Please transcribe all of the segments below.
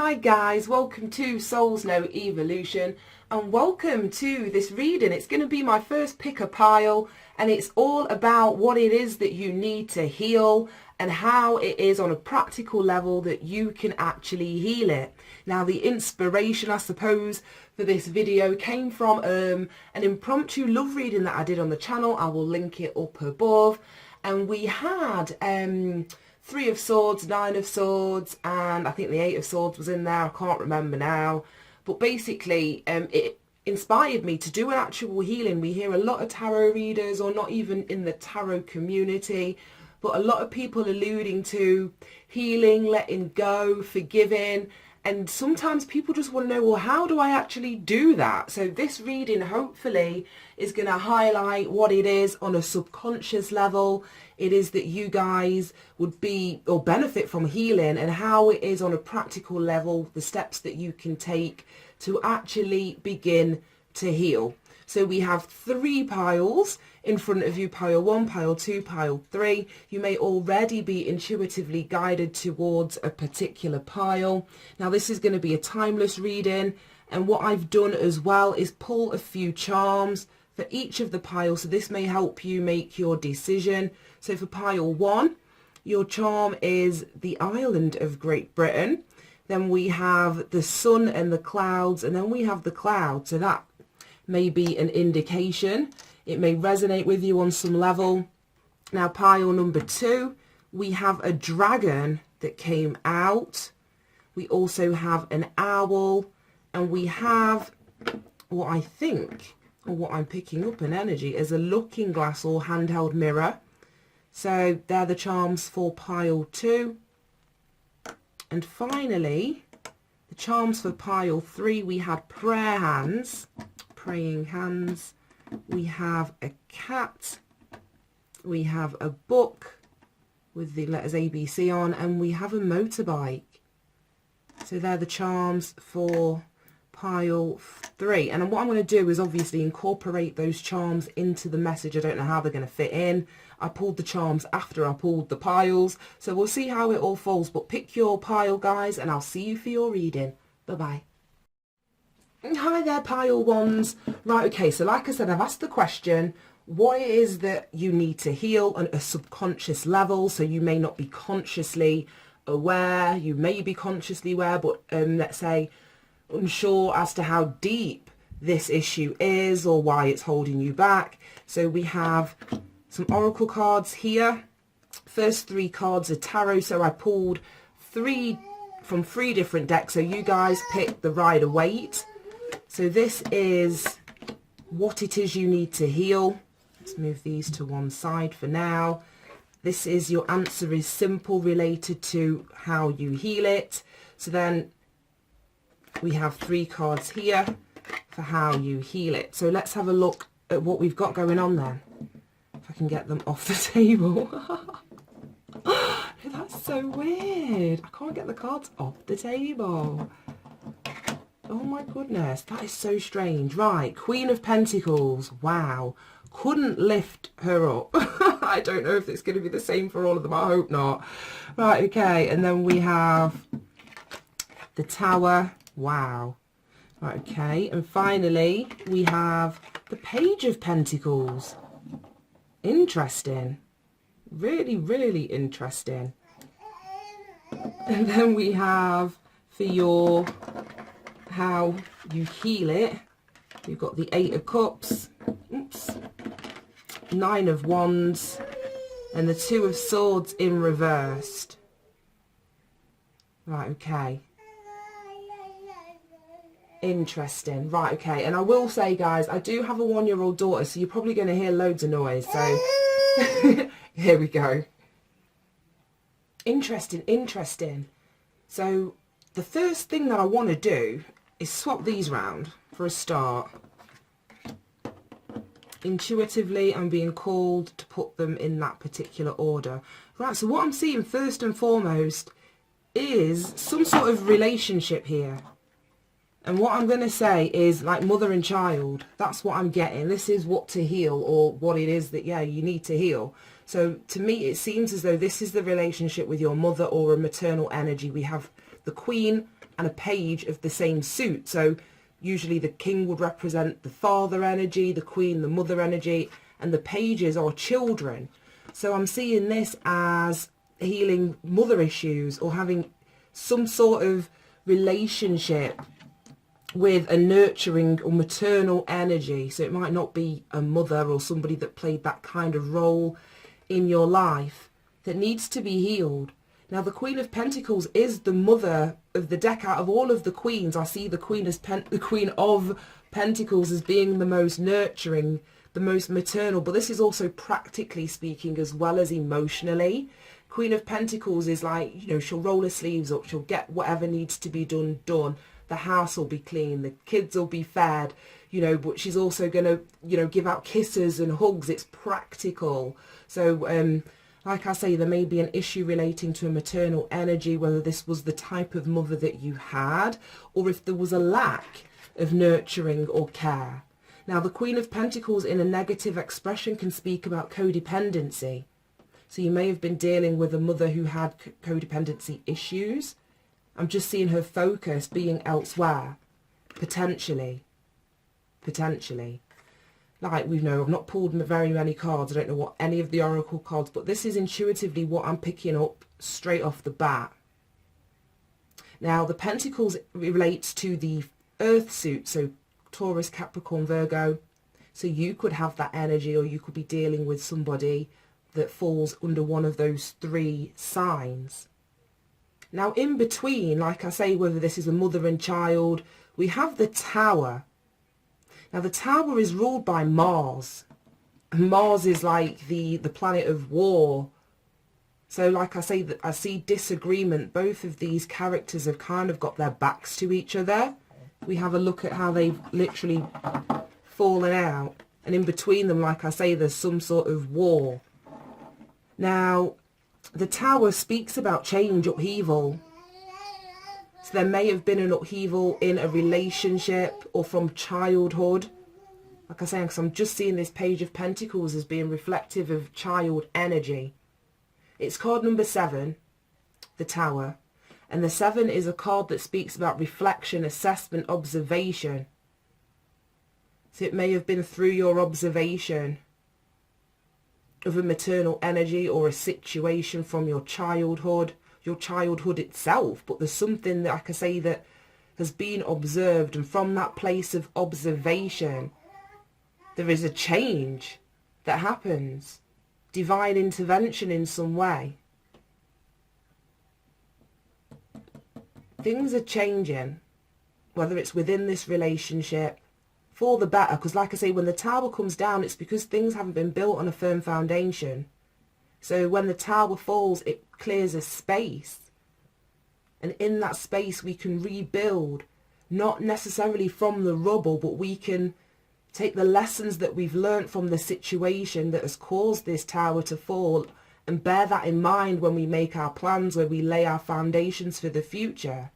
Hi guys, welcome to Souls Know Evolution and welcome to this reading. It's going to be my first pick a pile and it's all about what it is that you need to heal and how it is on a practical level that you can actually heal it. Now the inspiration, I suppose, for this video came from an impromptu love reading that I did on the channel. I will link it up above, and we had Three of Swords, Nine of Swords, and I think the Eight of Swords was in there. I can't remember now. But basically, it inspired me to do an actual healing. We hear a lot of tarot readers, or not even in the tarot community, but a lot of people alluding to healing, letting go, forgiving. And sometimes people just want to know, well, how do I actually do that? So this reading hopefully is going to highlight what it is on a subconscious level. It is that you guys would be or benefit from healing, and how it is on a practical level, the steps that you can take to actually begin to heal. So we have three piles in front of you: pile 1, pile 2, pile 3. You may already be intuitively guided towards a particular pile. Now this is going to be a timeless reading, and what I've done as well is pull a few charms for each of the piles, so this may help you make your decision. So for pile 1, your charm is the island of Great Britain. Then we have the sun and the clouds, and then we have the cloud. So that may be an indication. It may resonate with you on some level. Now pile number 2, we have a dragon that came out. We also have an owl, and we have what I think, or what I'm picking up in energy, is a looking glass or handheld mirror. So they're the charms for pile 2. And finally, the charms for pile 3, we had prayer hands, praying hands. We have a cat. We have a book with the letters ABC on, and we have a motorbike. So they're the charms for pile 3. And what I'm going to do is obviously incorporate those charms into the message. I don't know how they're going to fit in. I pulled the charms after I pulled the piles, so we'll see how it all falls. But pick your pile, guys, and I'll see you for your reading. Bye-bye. Hi there, pile ones. Right, okay, so like I said, I've asked the question, what it is that you need to heal on a subconscious level. So you may not be consciously aware, you may be consciously aware, but let's say unsure as to how deep this issue is or why it's holding you back. So we have some oracle cards here. First 3 cards are tarot, so I pulled 3 from 3 different decks, so you guys pick the Rider-Waite. So this is what it is you need to heal. Let's move these to one side for now. This is your answer is simple, related to how you heal it. So then we have 3 cards here for how you heal it. So let's have a look at what we've got going on then. If I can get them off the table. That's so weird. I can't get the cards off the table. Oh my goodness, that is so strange. Right, Queen of Pentacles. Wow. Couldn't lift her up. I don't know if it's going to be the same for all of them. I hope not. Right, okay. And then we have the Tower. Wow. Right, okay. And finally, we have the Page of Pentacles. Interesting. Really, really interesting. And then we have for your how you heal it, you've got the 8 of Cups, oops, 9 of Wands, and the 2 of Swords in reversed. Right, okay. Interesting. Right, okay. And I will say, guys, I do have a 1-year-old daughter, so you're probably going to hear loads of noise. So here we go. Interesting, interesting. So the first thing that I want to do is swap these round for a start. Intuitively, I'm being called to put them in that particular order. Right, so what I'm seeing first and foremost is some sort of relationship here. And what I'm going to say is like mother and child. That's what I'm getting. This is what to heal, or what it is that, yeah, you need to heal. So to me, it seems as though this is the relationship with your mother or a maternal energy. We have the Queen and a page of the same suit. So usually the king would represent the father energy, the queen, the mother energy, and the pages are children. So I'm seeing this as healing mother issues or having some sort of relationship with a nurturing or maternal energy. So it might not be a mother or somebody that played that kind of role in your life that needs to be healed. Now the Queen of Pentacles is the mother of the deck. Out of all of the queens, I see the Queen of Pentacles as being the most nurturing, the most maternal, but this is also practically speaking as well as emotionally. Queen of Pentacles is like, you know, she'll roll her sleeves up, she'll get whatever needs to be done. The house will be clean, the kids will be fed, you know, but she's also going to, you know, give out kisses and hugs. It's practical. So, like I say, there may be an issue relating to a maternal energy, whether this was the type of mother that you had, or if there was a lack of nurturing or care. Now, the Queen of Pentacles in a negative expression can speak about codependency. So you may have been dealing with a mother who had codependency issues. I'm just seeing her focus being elsewhere, potentially. Like we know, I've not pulled very many cards. I don't know what any of the oracle cards, but this is intuitively what I'm picking up straight off the bat. Now, the Pentacles relates to the Earth suit, so Taurus, Capricorn, Virgo. So you could have that energy, or you could be dealing with somebody that falls under one of those three signs. Now, in between, like I say, whether this is a mother and child, we have the Tower. Now, the Tower is ruled by Mars. And Mars is like the planet of war. So, like I say, that I see disagreement. Both of these characters have kind of got their backs to each other. We have a look at how they've literally fallen out. And in between them, like I say, there's some sort of war. Now, the Tower speaks about change, upheaval. So there may have been an upheaval in a relationship or from childhood. Like I say, because I'm just seeing this Page of Pentacles as being reflective of child energy. It's card number 7, the Tower. And the 7 is a card that speaks about reflection, assessment, observation. So it may have been through your observation of a maternal energy or a situation from your childhood itself, but there's something that I can say that has been observed, and from that place of observation there is a change that happens, divine intervention in some way. Things are changing, whether it's within this relationship, for the better, because like I say, when the Tower comes down, it's because things haven't been built on a firm foundation. So when the Tower falls, it clears a space, and in that space we can rebuild, not necessarily from the rubble, but we can take the lessons that we've learnt from the situation that has caused this Tower to fall, and bear that in mind when we make our plans, where we lay our foundations for the future.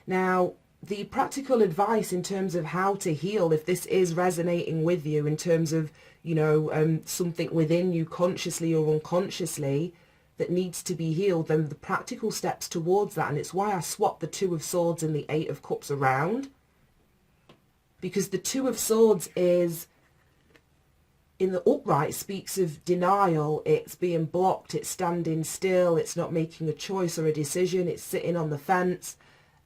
Now, the practical advice in terms of how to heal, if this is resonating with you in terms of, you know, something within you consciously or unconsciously that needs to be healed, then the practical steps towards that, and it's why I swapped the 2 of Swords and the 8 of Cups around, because the 2 of Swords is, in the upright, speaks of denial. It's being blocked, it's standing still, it's not making a choice or a decision, it's sitting on the fence,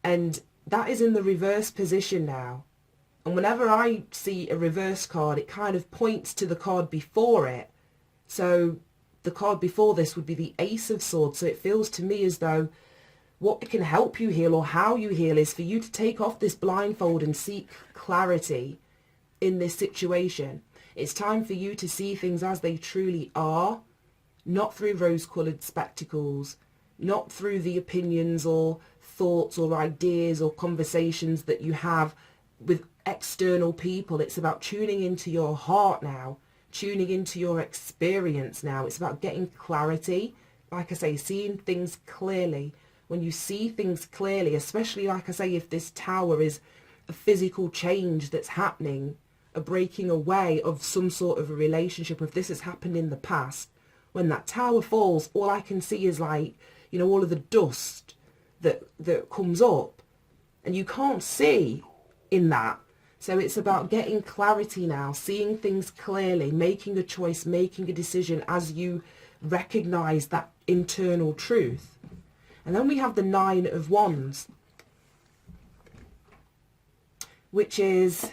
and that is in the reverse position now. And whenever I see a reverse card, it kind of points to the card before it. So the card before this would be the Ace of Swords. So it feels to me as though what can help you heal, or how you heal, is for you to take off this blindfold and seek clarity in this situation. It's time for you to see things as they truly are, not through rose-coloured spectacles, not through the opinions or thoughts or ideas or conversations that you have with external people. It's about tuning into your heart now, tuning into your experience now. It's about getting clarity. Like I say, seeing things clearly. When you see things clearly, especially like I say, if this Tower is a physical change that's happening, a breaking away of some sort of a relationship, if this has happened in the past, when that Tower falls, all I can see is, like, you know, all of the dust that comes up, and you can't see in that. So it's about getting clarity now, seeing things clearly, making a choice, making a decision as you recognize that internal truth. And then we have the Nine of Wands, which is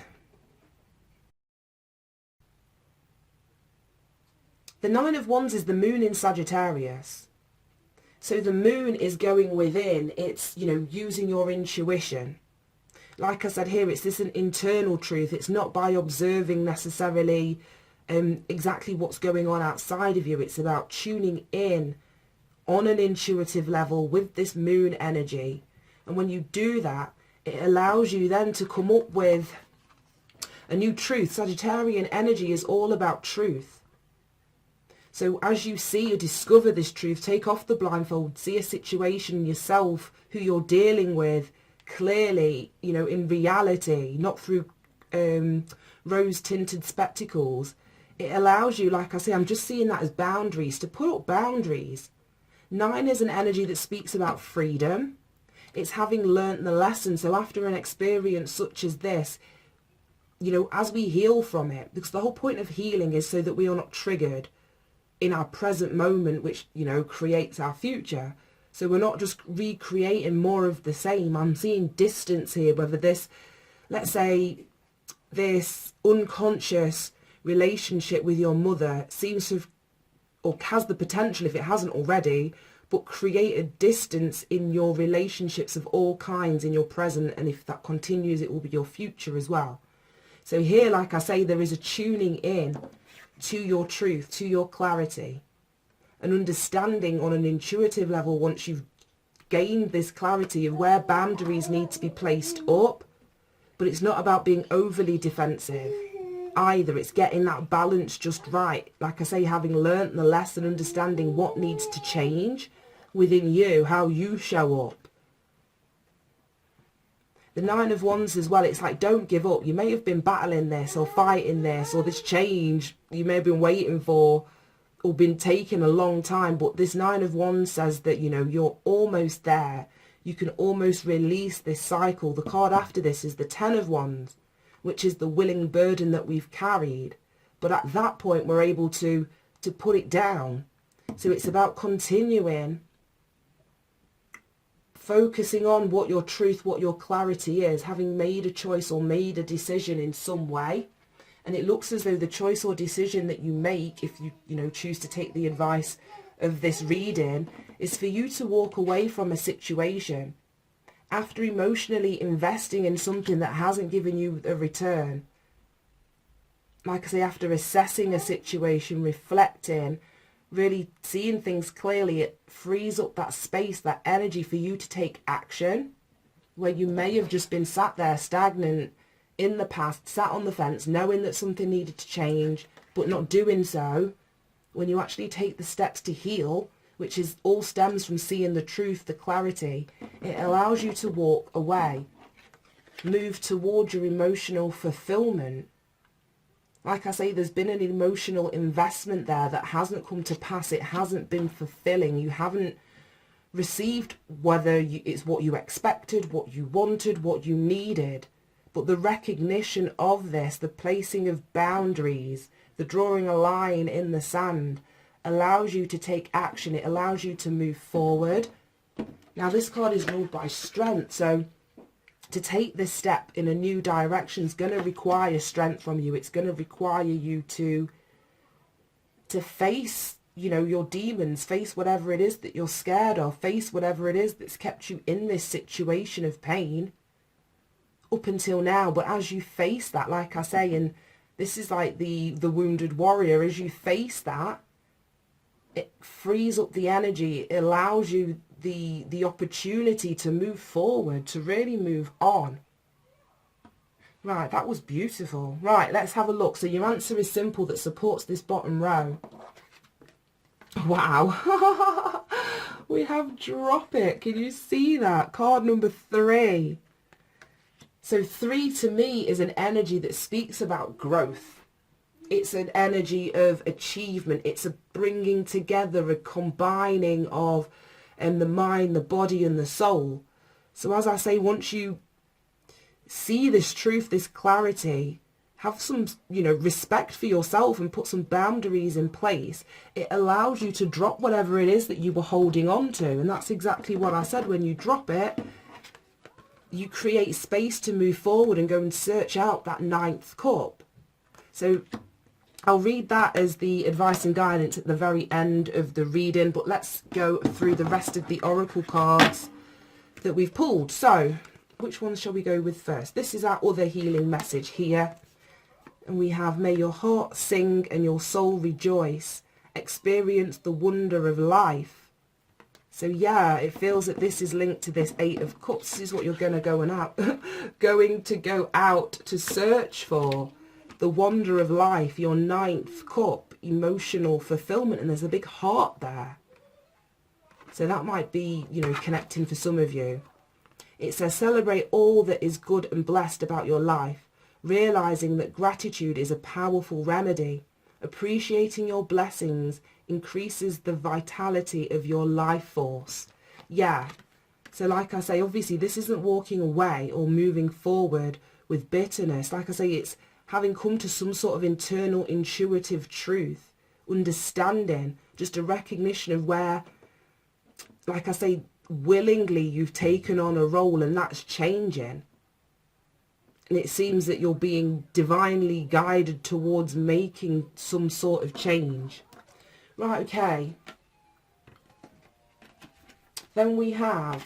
the Nine of Wands is the moon in Sagittarius. So the moon is going within, it's, you know, using your intuition. Like I said here, it's this an internal truth. It's not by observing necessarily exactly what's going on outside of you. It's about tuning in on an intuitive level with this moon energy. And when you do that, it allows you then to come up with a new truth. Sagittarian energy is all about truth. So as you see or discover this truth, take off the blindfold, see a situation yourself, who you're dealing with clearly, you know, in reality, not through rose-tinted spectacles. It allows you, like I say, I'm just seeing that as boundaries, to put up boundaries. Nine is an energy that speaks about freedom. It's having learnt the lesson. So after an experience such as this, you know, as we heal from it, because the whole point of healing is so that we are not triggered in our present moment, which, you know, creates our future. So we're not just recreating more of the same. I'm seeing distance here, whether this, let's say, this unconscious relationship with your mother seems to have, or has the potential, if it hasn't already, but create a distance in your relationships of all kinds in your present, and if that continues, it will be your future as well. So here, like I say, there is a tuning in to your truth, to your clarity, an understanding on an intuitive level once you've gained this clarity of where boundaries need to be placed up. But it's not about being overly defensive either. It's getting that balance just right. Like I say, having learnt the lesson, understanding what needs to change within you, how you show up. The Nine of Wands as well, it's like, don't give up. You may have been battling this or fighting this, or this change you may have been waiting for or been taking a long time, but this Nine of Wands says that, you know, you're almost there. You can almost release this cycle. The card after this is the Ten of Wands, which is the willing burden that we've carried. But at that point, we're able to put it down. So it's about continuing, focusing on what your truth, what your clarity is, having made a choice or made a decision in some way. And it looks as though the choice or decision that you make, if you know, choose to take the advice of this reading, is for you to walk away from a situation after emotionally investing in something that hasn't given you a return. Like I say, after assessing a situation, reflecting, really seeing things clearly, it frees up that space, that energy for you to take action, where you may have just been sat there stagnant in the past, sat on the fence, knowing that something needed to change, but not doing so. When you actually take the steps to heal, which is all stems from seeing the truth, the clarity, it allows you to walk away, move towards your emotional fulfillment. Like I say, there's been an emotional investment there that hasn't come to pass. It hasn't been fulfilling. You haven't received whether it's what you expected, what you wanted, what you needed. But the recognition of this, the placing of boundaries, the drawing a line in the sand, allows you to take action. It allows you to move forward. Now, this card is ruled by strength, so to take this step in a new direction is going to require strength from you. It's going to require you to face, you know, your demons, face whatever it is that you're scared of, face whatever it is that's kept you in this situation of pain up until now. But as you face that, like I say, and this is like the wounded warrior, as you face that, it frees up the energy. It allows you the opportunity to move forward, to really move on. Right, that was beautiful. Right, let's have a look. So your answer is simple, that supports this bottom row. Wow. We have drop it. Can you see that? Card number 3. So 3 to me is an energy that speaks about growth. It's an energy of achievement. It's a bringing together, a combining of and the mind, the body and the soul. So as I say, once you see this truth, this clarity, have some, respect for yourself and put some boundaries in place, it allows you to drop whatever it is that you were holding on to. And that's exactly what I said. When you drop it, you create space to move forward and go and search out that ninth cup. So I'll read that as the advice and guidance at the very end of the reading, but let's go through the rest of the oracle cards that we've pulled. So which ones shall we go with first? This is our other healing message here. And we have, may your heart sing and your soul rejoice. Experience the wonder of life. So yeah, it feels that this is linked to this Eight of Cups. This is what you're going to go out to search for. The wonder of life, your ninth cup, emotional fulfillment. And there's a big heart there. So that might be, connecting for some of you. It says, celebrate all that is good and blessed about your life. Realizing that gratitude is a powerful remedy. Appreciating your blessings increases the vitality of your life force. Yeah. So like I say, obviously this isn't walking away or moving forward with bitterness. Like I say, it's having come to some sort of internal intuitive truth, understanding, just a recognition of where, like I say, willingly you've taken on a role and that's changing. And it seems that you're being divinely guided towards making some sort of change. Right, okay. Then we have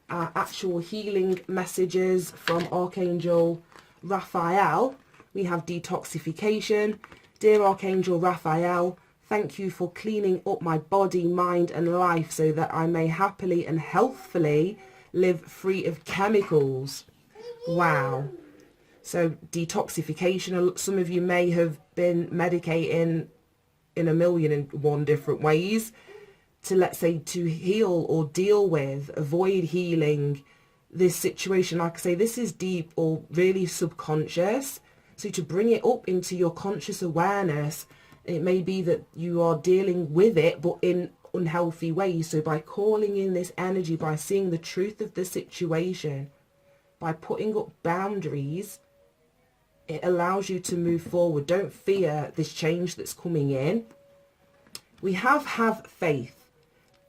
our actual healing messages from Archangel Raphael. We have detoxification. Dear Archangel Raphael, thank you for cleaning up my body, mind and life so that I may happily and healthfully live free of chemicals. Wow. So detoxification, some of you may have been medicating in 1,000,001 different ways to, let's say, to heal or deal with, avoid healing this situation. Like I say, this is deep or really subconscious. So to bring it up into your conscious awareness, it may be that you are dealing with it, but in unhealthy ways. So by calling in this energy, by seeing the truth of the situation, by putting up boundaries, it allows you to move forward. Don't fear this change that's coming in. We have faith.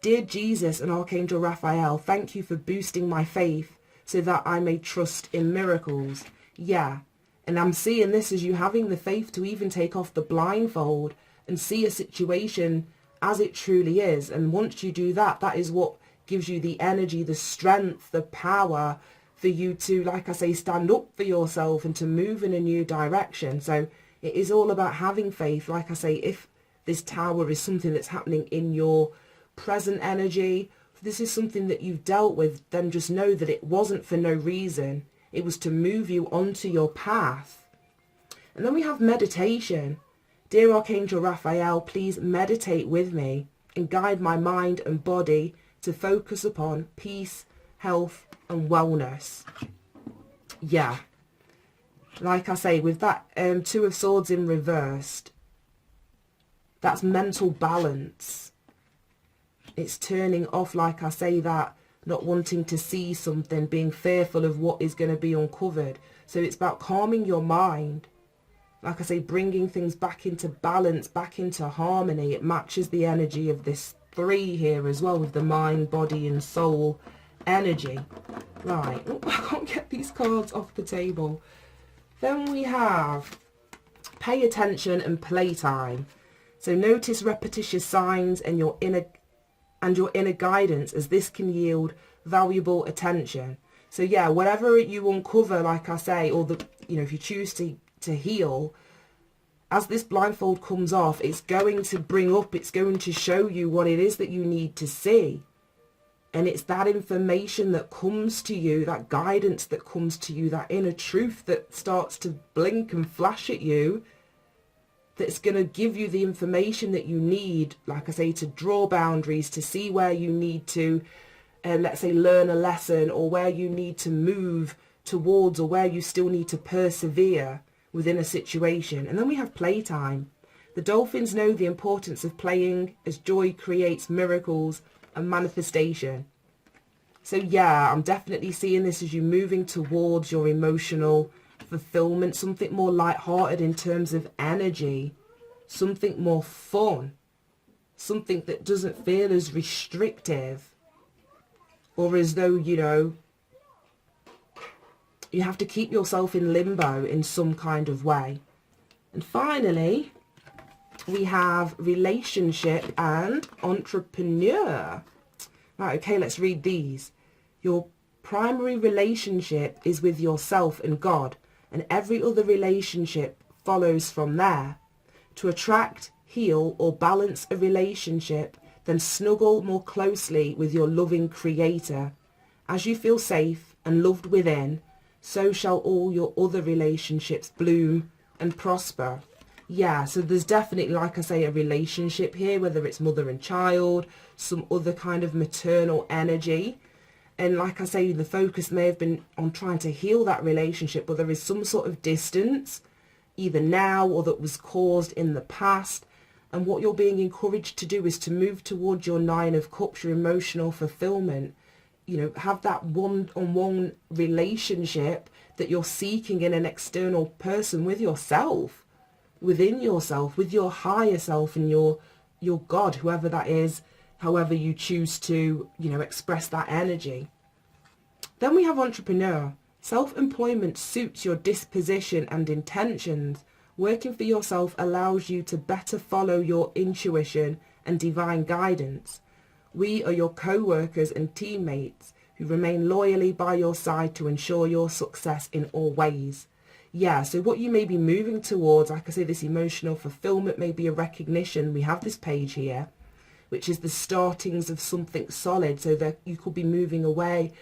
Dear Jesus and Archangel Raphael, thank you for boosting my faith so that I may trust in miracles. Yeah, and I'm seeing this as you having the faith to even take off the blindfold and see a situation as it truly is. And once you do that, that is what gives you the energy, the strength, the power for you to, like I say, stand up for yourself and to move in a new direction. So it is all about having faith. Like I say, if this tower is something that's happening in your present energy, if this is something that you've dealt with, then just know that it wasn't for no reason. It was to move you onto your path. And then we have meditation. Dear Archangel Raphael, please meditate with me and guide my mind and body to focus upon peace, health and wellness. Yeah, like I say, with that Two of Swords in reversed, that's mental balance. It's turning off, like I say, that not wanting to see something, being fearful of what is going to be uncovered. So it's about calming your mind. Like I say, bringing things back into balance, back into harmony. It matches the energy of this 3 here as well, with the mind, body and soul energy. Right, I can't get these cards off the table. Then we have pay attention and playtime. So notice repetitious signs and your inner guidance, as this can yield valuable attention. So yeah, whatever you uncover, like I say, or the, if you choose to heal, as this blindfold comes off, it's going to bring up, it's going to show you what it is that you need to see. And it's that information that comes to you, that guidance that comes to you, that inner truth that starts to blink and flash at you, that's going to give you the information that you need, like I say, to draw boundaries, to see where you need to, let's say, learn a lesson, or where you need to move towards, or where you still need to persevere within a situation. And then we have playtime. The dolphins know the importance of playing, as joy creates miracles and manifestation. So yeah, I'm definitely seeing this as you moving towards your emotional fulfillment, something more lighthearted in terms of energy, something more fun, something that doesn't feel as restrictive or as though, you know, you have to keep yourself in limbo in some kind of way. And finally, we have relationship and entrepreneur. Right, okay, let's read these. Your primary relationship is with yourself and God, and every other relationship follows from there. To attract, heal, or balance a relationship, then snuggle more closely with your loving Creator. As you feel safe and loved within, so shall all your other relationships bloom and prosper. Yeah, so there's definitely, like I say, a relationship here, whether it's mother and child, some other kind of maternal energy. And like I say, the focus may have been on trying to heal that relationship, but there is some sort of distance, either now or that was caused in the past. And what you're being encouraged to do is to move towards your 9 of Cups, your emotional fulfillment. You know, have that one-on-one relationship that you're seeking in an external person with yourself, within yourself, with your higher self and your God, whoever that is, however you choose to, you know, express that energy. Then we have entrepreneur. Self-employment suits your disposition and intentions. Working for yourself allows you to better follow your intuition and divine guidance. We are your co-workers and teammates who remain loyally by your side to ensure your success in all ways. Yeah, so what you may be moving towards, like I say, this emotional fulfillment may be a recognition. We have this page here, which is the startings of something solid. So that you could be moving away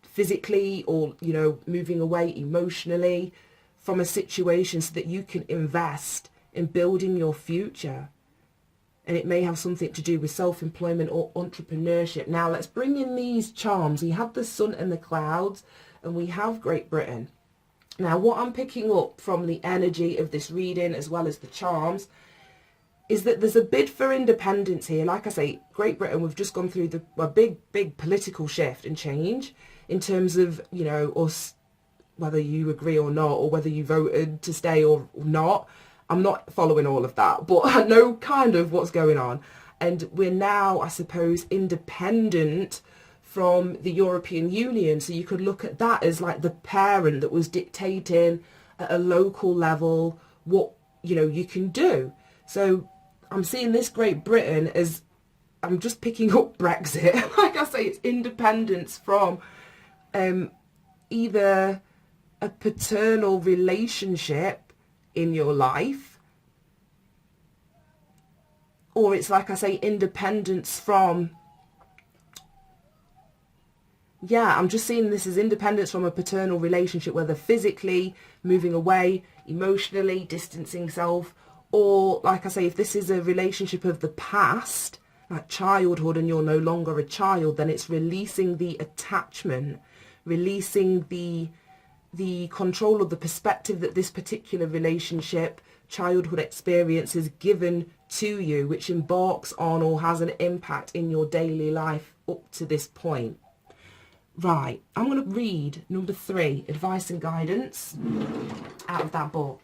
physically or, you know, moving away emotionally from a situation so that you can invest in building your future. And it may have something to do with self-employment or entrepreneurship. Now let's bring in these charms. We have the sun and the clouds, and we have Great Britain. Now what I'm picking up from the energy of this reading, as well as the charms, is that there's a bid for independence here. Like I say, Great Britain, we've just gone through a big political shift and change in terms of, you know, us, whether you agree or not, or whether you voted to stay or not. I'm not following all of that, but I know kind of what's going on. And we're now, I suppose, independent from the European Union. So you could look at that as like the parent that was dictating at a local level what, you know, you can do. So I'm seeing this Great Britain as, I'm just picking up Brexit. Like I say, it's independence from either a paternal relationship in your life, or it's, like I say, independence from, yeah, I'm just seeing this as independence from a paternal relationship, whether physically moving away, emotionally distancing self, or, like I say, if this is a relationship of the past, like childhood, and you're no longer a child, then it's releasing the attachment, releasing the control of the perspective that this particular relationship, childhood experience has given to you, which embarks on or has an impact in your daily life up to this point. Right, I'm going to read number 3, advice and guidance, out of that book.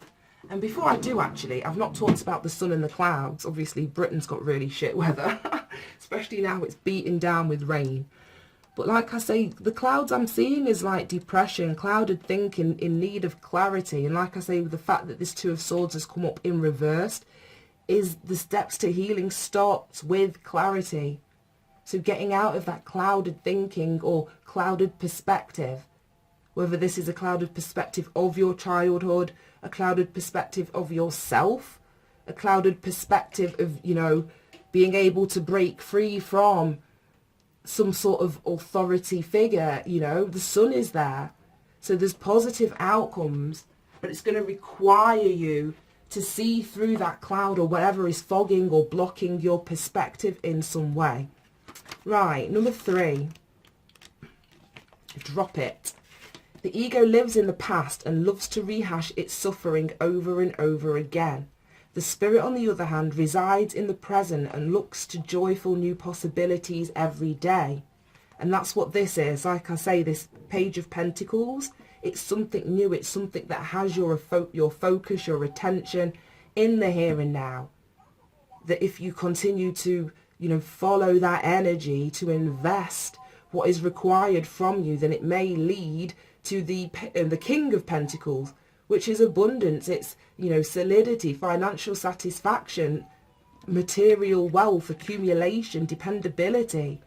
And before I do, actually, I've not talked about the sun and the clouds. Obviously, Britain's got really shit weather, especially now it's beating down with rain. But like I say, the clouds I'm seeing is like depression, clouded thinking, in need of clarity. And like I say, with the fact that this 2 of Swords has come up in reverse, is the steps to healing starts with clarity. So getting out of that clouded thinking or clouded perspective, whether this is a clouded perspective of your childhood, a clouded perspective of yourself, a clouded perspective of, you know, being able to break free from some sort of authority figure. You know, the sun is there, so there's positive outcomes, but it's going to require you to see through that cloud or whatever is fogging or blocking your perspective in some way. Right, number 3, drop it. The ego lives in the past and loves to rehash its suffering over and over again. The The spirit, on the other hand, resides in the present and looks to joyful new possibilities every day. And that's what this is. Like I say, this Page of Pentacles, it's something new. It's something that has your focus, your attention in the here and now. That if you continue to, follow that energy, to invest what is required from you, then it may lead to the King of Pentacles, which is abundance. It's, solidity, financial satisfaction, material wealth, accumulation, dependability.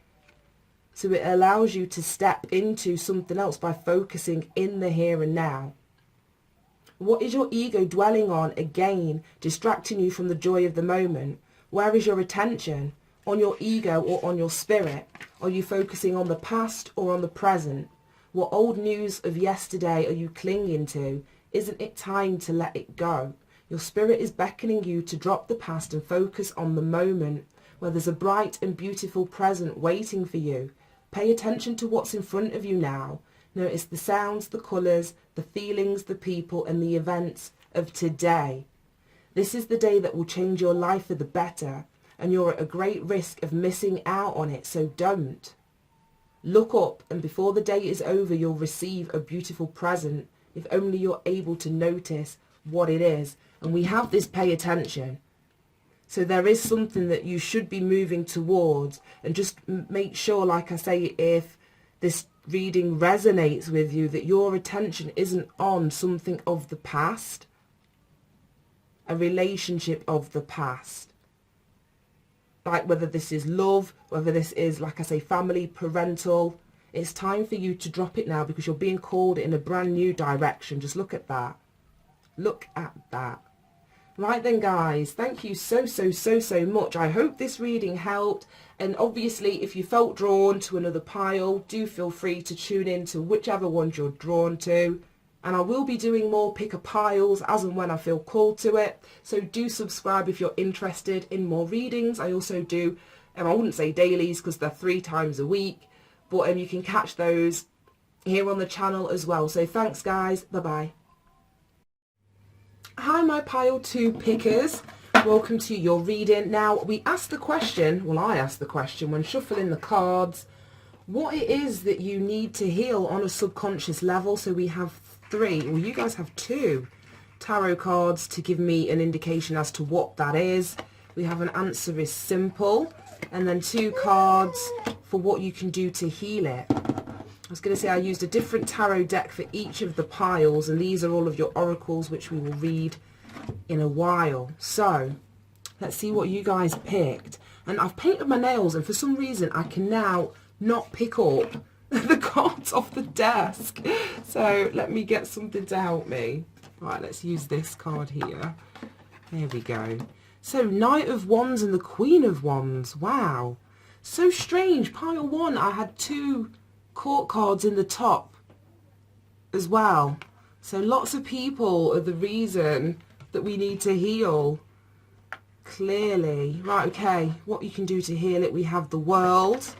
So it allows you to step into something else by focusing in the here and now. What is your ego dwelling on? Again, distracting you from the joy of the moment. Where is your attention? On your ego or on your spirit? Are you focusing on the past or on the present? What old news of yesterday are you clinging to? Isn't it time to let it go? Your spirit is beckoning you to drop the past and focus on the moment, where there's a bright and beautiful present waiting for you. Pay attention to what's in front of you now. Notice the sounds, the colours, the feelings, the people and the events of today. This is the day that will change your life for the better, and you're at a great risk of missing out on it, so don't. Look up, and before the day is over, you'll receive a beautiful present, if only you're able to notice what it is. And we have this pay attention. So there is something that you should be moving towards, and just make sure, like I say, if this reading resonates with you, that your attention isn't on something of the past, a relationship of the past. Like whether this is love, whether this is, like I say, family, parental. It's time for you to drop it now, because you're being called in a brand new direction. Just look at that. Look at that. Right then, guys, thank you so much. I hope this reading helped, and obviously if you felt drawn to another pile, do feel free to tune in to whichever ones you're drawn to, and I will be doing more pick a piles as and when I feel called to it. So do subscribe if you're interested in more readings. I also do, and I wouldn't say dailies because they're 3 times a week, but you can catch those here on the channel as well. So thanks, guys. Bye bye. Hi, my pile 2 pickers. Welcome to your reading. Now, we asked the question, well, I asked the question when shuffling the cards, what it is that you need to heal on a subconscious level. So we have 3, well, you guys have 2 tarot cards to give me an indication as to what that is. We have an answer is simple, and then 2 cards for what you can do to heal it. I was going to say I used a different tarot deck for each of the piles, and these are all of your oracles, which we will read in a while. So let's see what you guys picked. And I've painted my nails, and for some reason I can now not pick up the cards off the desk. So let me get something to help me. Right, let's use this card here. There we go. So Knight of Wands and the Queen of Wands. Wow. So strange. Pile 1, I had 2 court cards in the top as well. So lots of people are the reason that we need to heal. Clearly. Right, okay. What you can do to heal it. We have the World.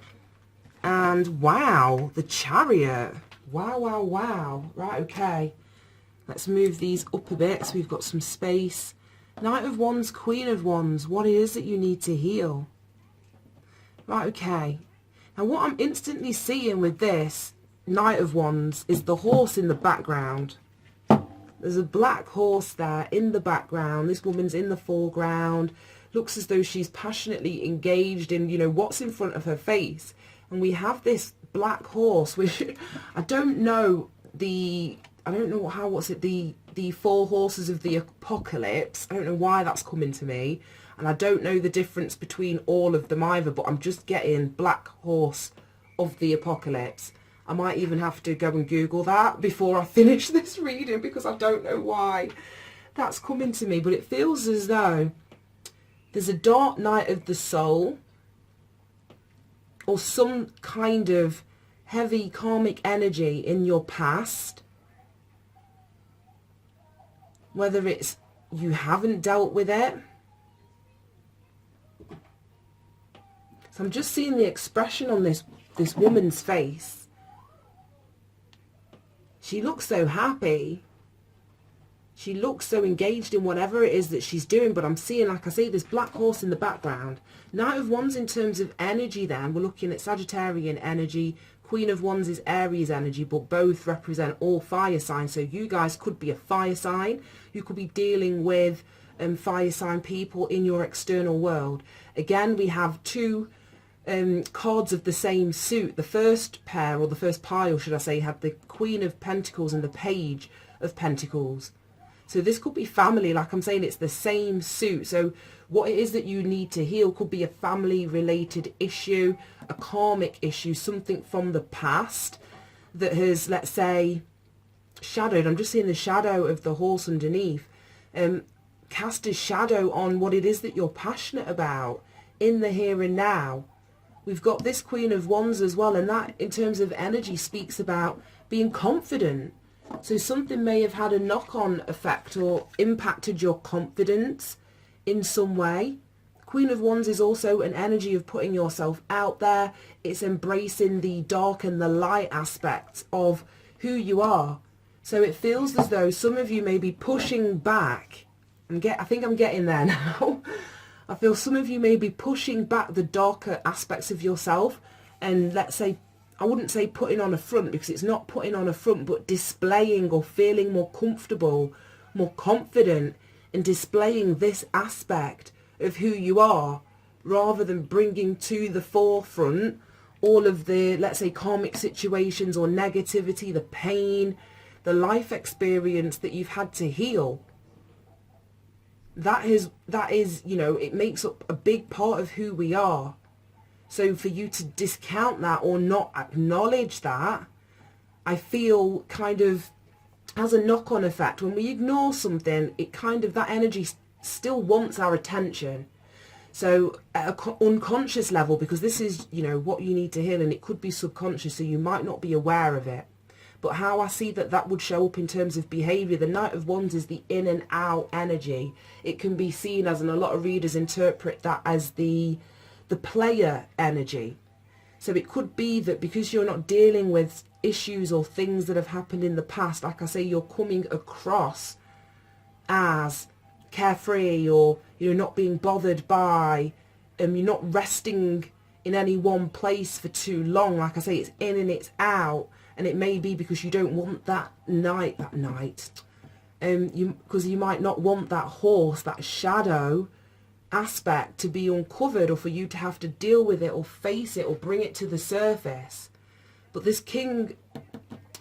And wow, the Chariot. Wow. Right, okay. Let's move these up a bit so we've got some space. Knight of Wands, Queen of Wands. What it is that you need to heal. Right, okay. Now what I'm instantly seeing with this Knight of Wands is the horse in the background. There's a black horse there in the background. This woman's in the foreground. Looks as though she's passionately engaged in, what's in front of her face. And we have this black horse, which I don't know the 4 horses of the apocalypse. I don't know why that's coming to me. And I don't know the difference between all of them either, but I'm just getting black horse of the apocalypse. I might even have to go and Google that before I finish this reading, because I don't know why that's coming to me. But it feels as though there's a dark night of the soul, or some kind of heavy karmic energy in your past. Whether it's you haven't dealt with it. So I'm just seeing the expression on this woman's face. She looks so happy. She looks so engaged in whatever it is that she's doing, but I'm seeing, like I say, this black horse in the background. Knight of Wands in terms of energy then, we're looking at Sagittarian energy. Queen of Wands is Aries energy, but both represent all fire signs. So you guys could be a fire sign. You could be dealing with fire sign people in your external world. Again, we have two cards of the same suit. The first pair, or the first pile should I say, had the Queen of Pentacles and the Page of Pentacles. So this could be family, like I'm saying, it's the same suit. So what it is that you need to heal could be a family related issue, a karmic issue, something from the past that has, let's say, shadowed. I'm just seeing the shadow of the horse underneath. Cast a shadow on what it is that you're passionate about in the here and now. We've got this Queen of Wands as well, and that in terms of energy speaks about being confident. So something may have had a knock-on effect or impacted your confidence in some way. Queen of Wands is also an energy of putting yourself out there. It's embracing the dark and the light aspects of who you are. So it feels as though some of you may be pushing back. I think I'm getting there now. I feel some of you may be pushing back the darker aspects of yourself, and let's say, I wouldn't say putting on a front, because it's not putting on a front, but displaying or feeling more comfortable, more confident in displaying this aspect of who you are, rather than bringing to the forefront all of the, let's say, karmic situations or negativity, the pain, the life experience that you've had to heal. That is, you know, it makes up a big part of who we are. So for you to discount that or not acknowledge that, I feel kind of has a knock-on effect. When we ignore something, it kind of, that energy still wants our attention. So at an unconscious level, because this is, you know, what you need to heal, and it could be subconscious, so you might not be aware of it. But how I see that would show up in terms of behaviour, the Knight of Wands is the in and out energy. It can be seen as, and a lot of readers interpret that as the player energy. So it could be that because you're not dealing with issues or things that have happened in the past, like I say, you're coming across as carefree, or you're not being bothered by, you're not resting in any one place for too long. Like I say, it's in and it's out, and it may be because you don't want that night, because you might not want that horse, that shadow aspect to be uncovered, or for you to have to deal with it or face it or bring it to the surface. But this king,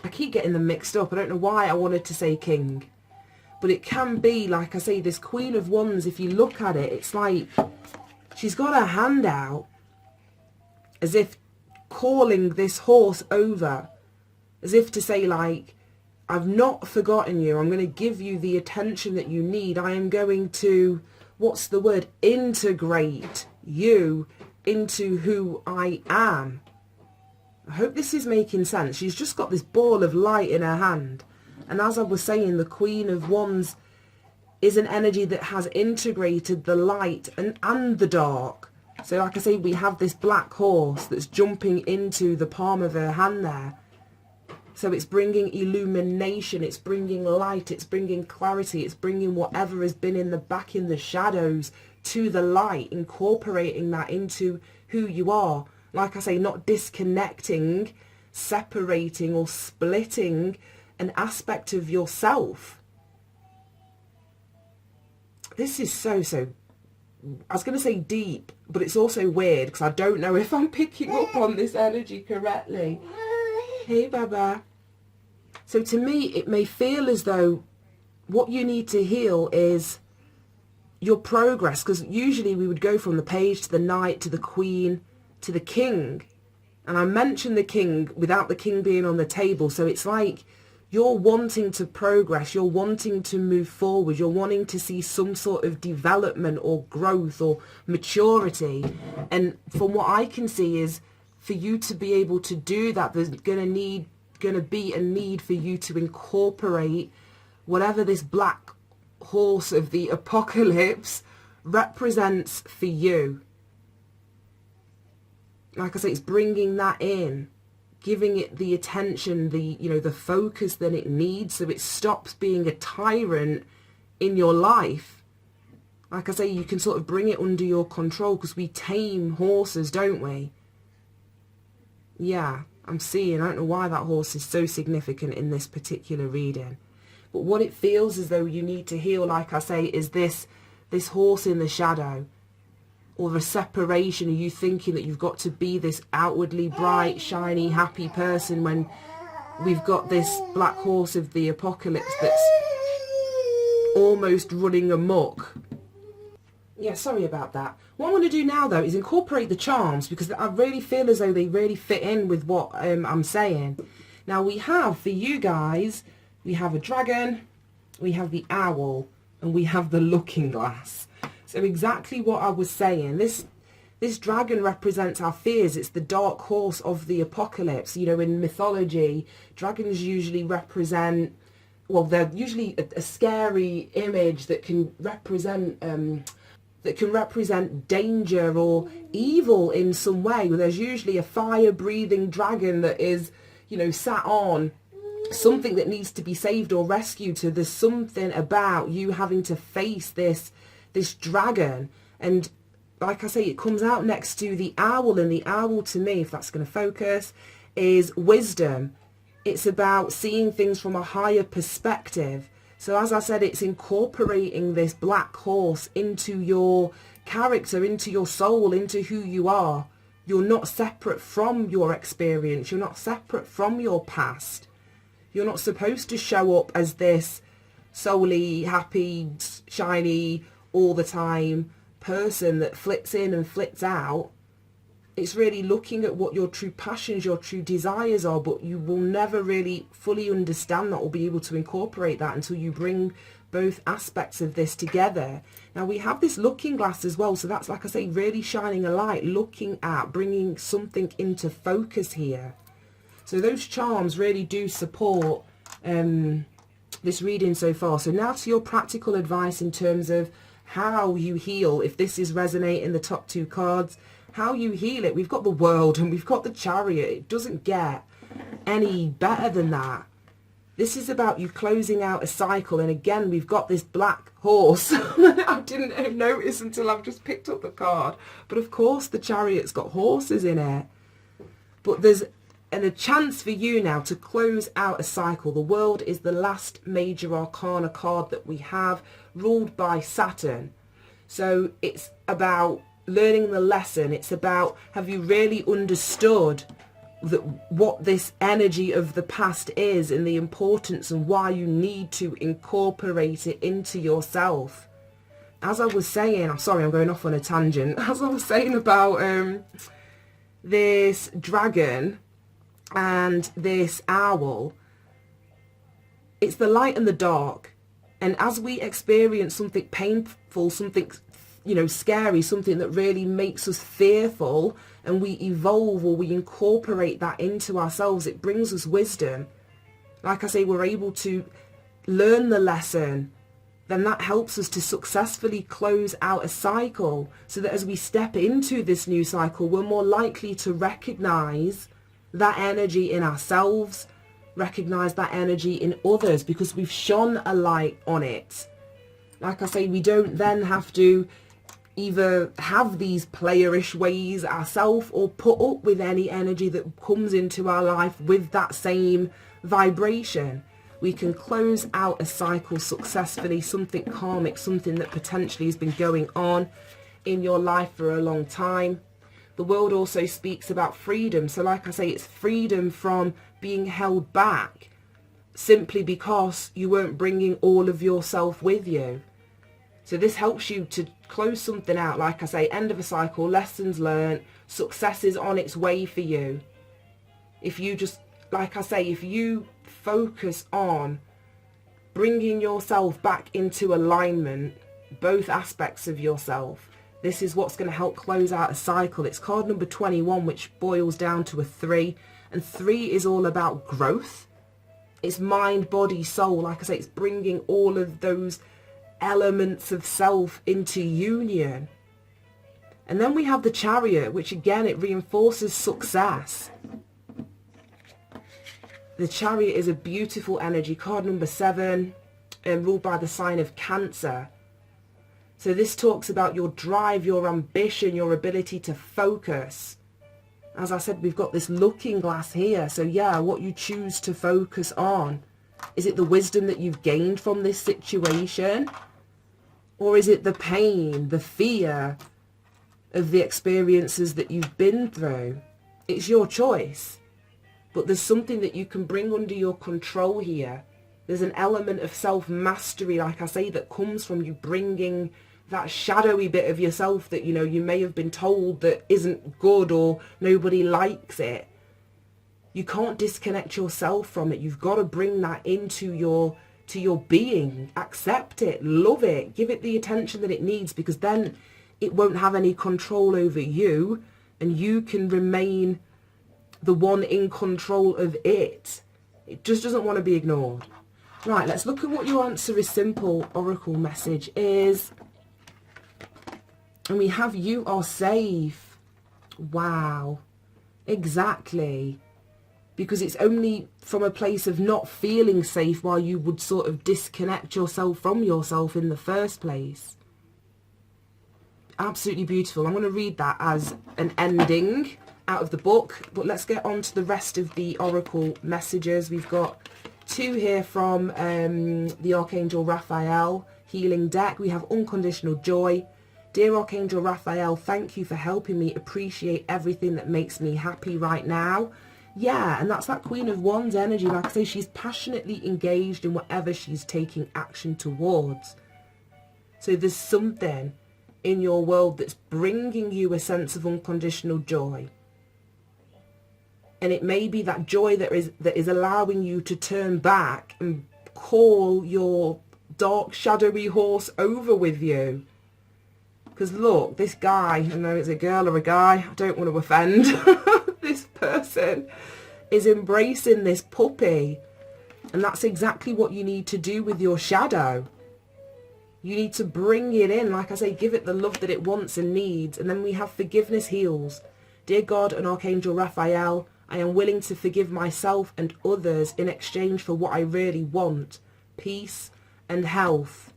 I keep getting them mixed up. I don't know why I wanted to say king, but it can be, like I say, this Queen of Wands, if you look at it, it's like she's got her hand out as if calling this horse over, as if to say, like, I've not forgotten you. I'm going to give you the attention that you need. I am going to, what's the word, integrate you into who I am. I hope this is making sense. She's just got this ball of light in her hand. And as I was saying, the Queen of Wands is an energy that has integrated the light and the dark. So like I say, we have this black horse that's jumping into the palm of her hand there. So it's bringing illumination, it's bringing light, it's bringing clarity, it's bringing whatever has been in the shadows to the light, incorporating that into who you are. Like I say, not disconnecting, separating or splitting an aspect of yourself. This is so, I was going to say deep, but it's also weird because I don't know if I'm picking up on this energy correctly. Hey, Baba. So to me, it may feel as though what you need to heal is your progress, because usually we would go from the page to the knight to the queen to the king. And I mentioned the king without the king being on the table. So it's like you're wanting to progress, you're wanting to move forward, you're wanting to see some sort of development or growth or maturity. And from what I can see is, for you to be able to do that, there's going to be a need for you to incorporate whatever this black horse of the apocalypse represents for you. Like I say, it's bringing that in, giving it the attention, the focus that it needs, so it stops being a tyrant in your life. Like I say, you can sort of bring it under your control, because we tame horses, don't we? Yeah, I don't know why that horse is so significant in this particular reading. But what it feels as though you need to heal, like I say, is this horse in the shadow, or the separation of you thinking that you've got to be this outwardly bright, shiny, happy person, when we've got this black horse of the apocalypse that's almost running amok. Yeah, sorry about that. What I'm going to do now, though, is incorporate the charms, because I really feel as though they really fit in with what I'm saying. Now, we have, for you guys, we have a dragon, we have the owl, and we have the looking glass. So exactly what I was saying. This dragon represents our fears. It's the dark horse of the apocalypse. You know, in mythology, dragons usually represent, well, they're usually a scary image that can represent danger or evil in some way. There's usually a fire-breathing dragon that is, sat on something that needs to be saved or rescued. So there's something about you having to face this dragon. And like I say, it comes out next to the owl, and the owl, to me, if that's going to focus, is wisdom. It's about seeing things from a higher perspective. So as I said, it's incorporating this black horse into your character, into your soul, into who you are. You're not separate from your experience. You're not separate from your past. You're not supposed to show up as this solely happy, shiny, all the time person that flips in and flips out. It's really looking at what your true passions, your true desires are, but you will never really fully understand that or be able to incorporate that until you bring both aspects of this together. Now, we have this looking glass as well, so that's, like I say, really shining a light, looking at, bringing something into focus here. So those charms really do support this reading so far. So now to your practical advice in terms of how you heal, if this is resonating, the top two cards, how you heal it. We've got the World and we've got the Chariot. It doesn't get any better than that. This is about you closing out a cycle. And again, we've got this black horse. I didn't notice until I've just picked up the card. But of course, the Chariot's got horses in it. But there's a chance for you now to close out a cycle. The World is the last major arcana card that we have, ruled by Saturn. So it's about learning the lesson. It's about, have you really understood what this energy of the past is, and the importance, and why you need to incorporate it into yourself. As I was saying, I'm sorry, I'm going off on a tangent. As I was saying about this dragon and this owl, it's the light and the dark. And as we experience something painful, something scary, something that really makes us fearful, and we evolve or we incorporate that into ourselves, it brings us wisdom. Like I say, we're able to learn the lesson. Then that helps us to successfully close out a cycle, so that as we step into this new cycle, we're more likely to recognize that energy in ourselves, recognize that energy in others, because we've shone a light on it. Like I say, we don't then have to either have these playerish ways ourselves, or put up with any energy that comes into our life with that same vibration. We can close out a cycle successfully, something karmic, something that potentially has been going on in your life for a long time. The World also speaks about freedom. So like I say, it's freedom from being held back simply because you weren't bringing all of yourself with you. So this helps you to close something out. Like I say, end of a cycle, lessons learned, success is on its way for you. If you just, like I say, if you focus on bringing yourself back into alignment, both aspects of yourself, this is what's going to help close out a cycle. It's card number 21, which boils down to a 3. And 3 is all about growth. It's mind, body, soul. Like I say, it's bringing all of those elements of self into union. And then we have the Chariot, which again, it reinforces success. The Chariot is a beautiful energy. Card number 7, ruled by the sign of Cancer. So this talks about your drive, your ambition, your ability to focus. As I said, we've got this looking glass here. So yeah, what you choose to focus on. Is it the wisdom that you've gained from this situation? Or is it the pain, the fear of the experiences that you've been through? It's your choice. But there's something that you can bring under your control here. There's an element of self-mastery, like I say, that comes from you bringing that shadowy bit of yourself that, you know, you may have been told that isn't good or nobody likes it. You can't disconnect yourself from it. You've got to bring that into your being. Accept it, love it, give it the attention that it needs, because then it won't have any control over you and you can remain the one in control of it. It just doesn't want to be ignored. Right, let's look at what your answer is simple oracle message is. And we have you are safe. Wow. Exactly. Because it's only from a place of not feeling safe why you would sort of disconnect yourself from yourself in the first place. Absolutely beautiful. I'm going to read that as an ending out of the book, but let's get on to the rest of the oracle messages. We've got 2 here from the Archangel Raphael healing deck. We have unconditional joy. Dear Archangel Raphael, thank you for helping me appreciate everything that makes me happy right now. Yeah, and that's that Queen of Wands energy. Like I say, she's passionately engaged in whatever she's taking action towards. So there's something in your world that's bringing you a sense of unconditional joy. And it may be that joy that is allowing you to turn back and call your dark, shadowy horse over with you. Because look, this guy, I don't know it's a girl or a guy, I don't want to offend, this person is embracing this puppy. And that's exactly what you need to do with your shadow. You need to bring it in, like I say, give it the love that it wants and needs. And then we have forgiveness heals. Dear God and Archangel Raphael, I am willing to forgive myself and others in exchange for what I really want, peace and health.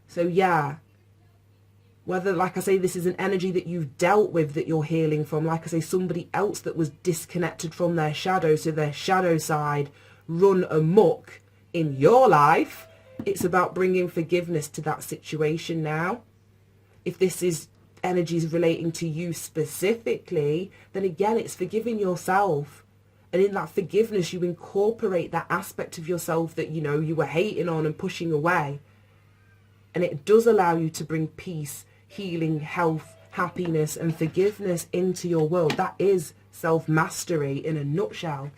So yeah, whether, like I say, this is an energy that you've dealt with that you're healing from, like I say, somebody else that was disconnected from their shadow, so their shadow side run amok in your life, it's about bringing forgiveness to that situation now. If this is energies relating to you specifically, then again, it's forgiving yourself. And in that forgiveness, you incorporate that aspect of yourself that, you know, you were hating on and pushing away. And it does allow you to bring peace, healing, health, happiness and forgiveness into your world. That is self-mastery in a nutshell.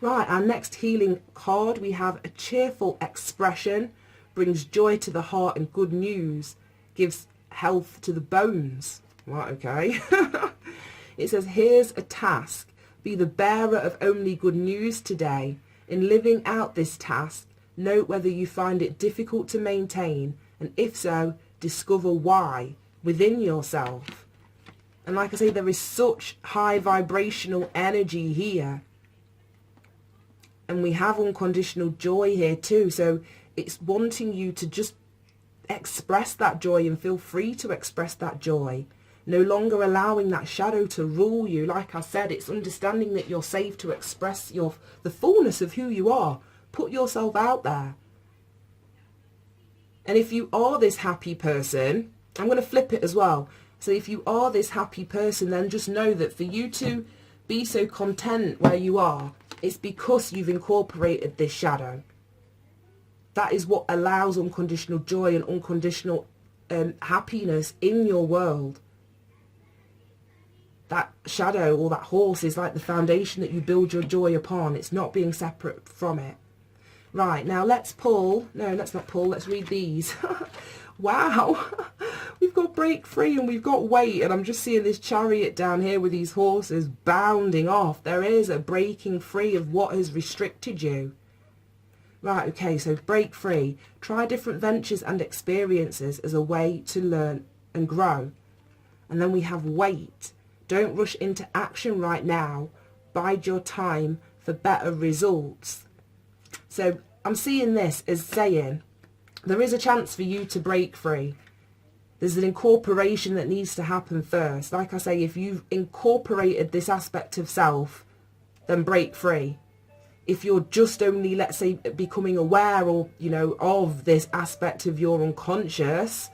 Right, our next healing card, we have a cheerful expression, brings joy to the heart and good news, gives health to the bones. Right, okay. It says, here's a task. Be the bearer of only good news today. In living out this task, note whether you find it difficult to maintain, and if so, discover why within yourself. And like I say, there is such high vibrational energy here. And we have unconditional joy here too. So it's wanting you to just express that joy and feel free to express that joy. No longer allowing that shadow to rule you. Like I said, it's understanding that you're safe to express the fullness of who you are. Put yourself out there. And if you are this happy person, I'm going to flip it as well. So if you are this happy person, then just know that for you to be so content where you are, it's because you've incorporated this shadow. That is what allows unconditional joy and unconditional happiness in your world. That shadow or that horse is like the foundation that you build your joy upon. It's not being separate from it. Right, now let's pull. No, let's not pull. Let's read these. Wow. We've got break free and we've got wait. And I'm just seeing this chariot down here with these horses bounding off. There is a breaking free of what has restricted you. Right, okay, so break free. Try different ventures and experiences as a way to learn and grow. And then we have wait. Don't rush into action right now. Bide your time. for better results. So I'm seeing this as saying there is a chance for you to break free. There's an incorporation that needs to happen first. Like I say, if you've incorporated this aspect of self, then break free. If you're just only, let's say, becoming aware or, of this aspect of your unconscious,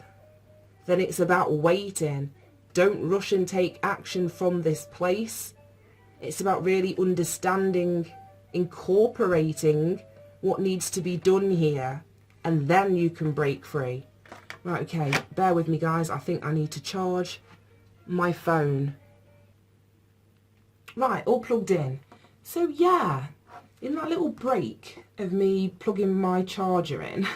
then it's about waiting. Don't rush and take action from this place. It's about really understanding, incorporating what needs to be done here, and then you can break free. Right, okay, bear with me guys, I think I need to charge my phone. Right, all plugged in. So yeah, in that little break of me plugging my charger in,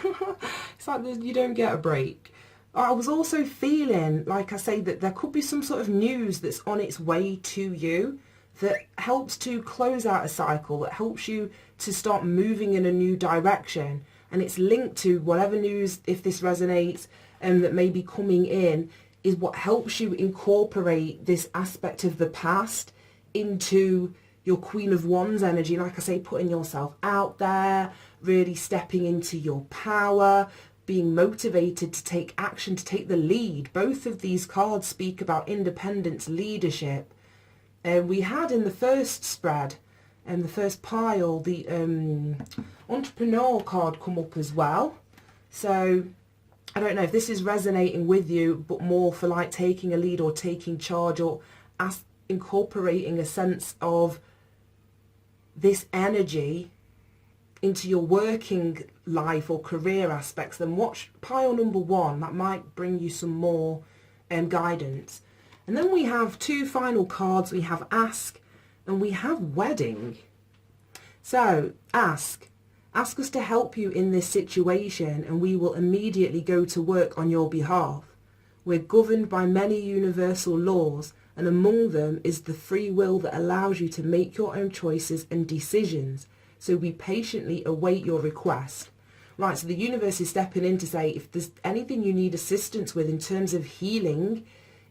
it's like you don't get a break. I was also feeling, like I say, that there could be some sort of news that's on its way to you that helps to close out a cycle, that helps you to start moving in a new direction. And it's linked to whatever news, if this resonates, that may be coming in, is what helps you incorporate this aspect of the past into your Queen of Wands energy. Like I say, putting yourself out there, really stepping into your power, being motivated to take action, to take the lead. Both of these cards speak about independence, leadership. We had in the first spread, and the first pile, the entrepreneur card come up as well. So I don't know if this is resonating with you, but more for like taking a lead or taking charge, or incorporating a sense of this energy into your working life or career aspects. Then watch pile number 1. That might bring you some more guidance. And then we have 2 final cards. We have Ask and we have Wedding. So ask us to help you in this situation, and we will immediately go to work on your behalf. We're governed by many universal laws, and among them is the free will that allows you to make your own choices and decisions. So we patiently await your request. Right, so the universe is stepping in to say, if there's anything you need assistance with in terms of healing,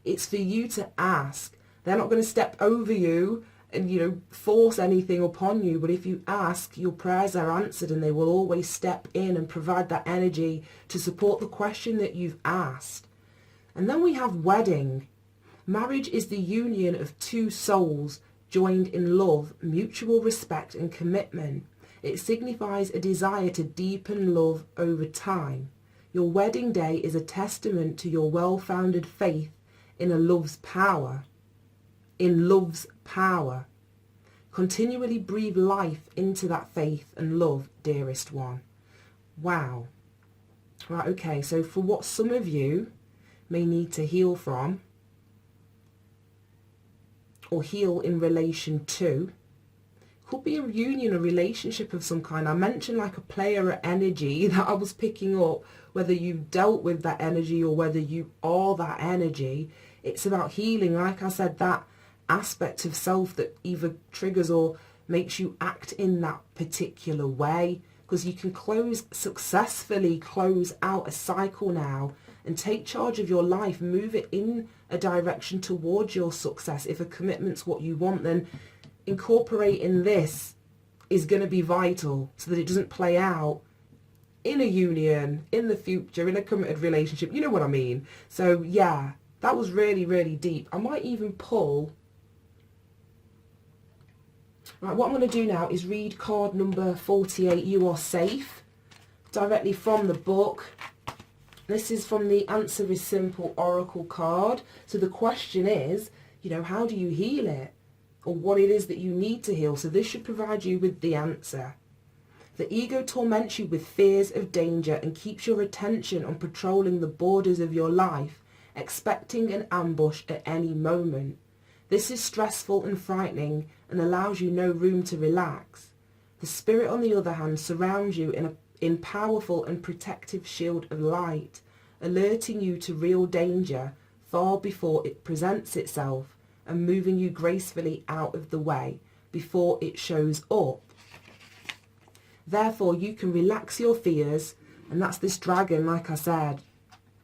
it's for you to ask. They're not going to step over you and, force anything upon you. But if you ask, your prayers are answered, and they will always step in and provide that energy to support the question that you've asked. And then we have Wedding. Marriage is the union of 2 souls joined in love, mutual respect and commitment. It signifies a desire to deepen love over time. Your wedding day is a testament to your well-founded faith in love's power. In love's power. Continually breathe life into that faith and love, dearest one. Wow. Right, okay, so for what some of you may need to heal from, or heal in relation to, could be a union, a relationship of some kind. I mentioned like a player energy that I was picking up, whether you dealt with that energy or whether you are that energy. It's about healing, like I said, that aspect of self that either triggers or makes you act in that particular way, because you can successfully close out a cycle now and take charge of your life, move it in a direction towards your success. If a commitment's what you want, then incorporating this is going to be vital so that it doesn't play out in a union, in the future, in a committed relationship. You know what I mean? So yeah, that was really, really deep. I might even pull... Right, what I'm going to do now is read card number 48, You Are Safe, directly from the book. This is from the Answer is Simple Oracle card. So the question is, how do you heal it? Or what it is that you need to heal. So this should provide you with the answer. The ego torments you with fears of danger and keeps your attention on patrolling the borders of your life, expecting an ambush at any moment. This is stressful and frightening and allows you no room to relax. The spirit, on the other hand, surrounds you in powerful and protective shield of light, alerting you to real danger far before it presents itself and moving you gracefully out of the way before it shows up. Therefore, you can relax your fears, and that's this dragon, like I said.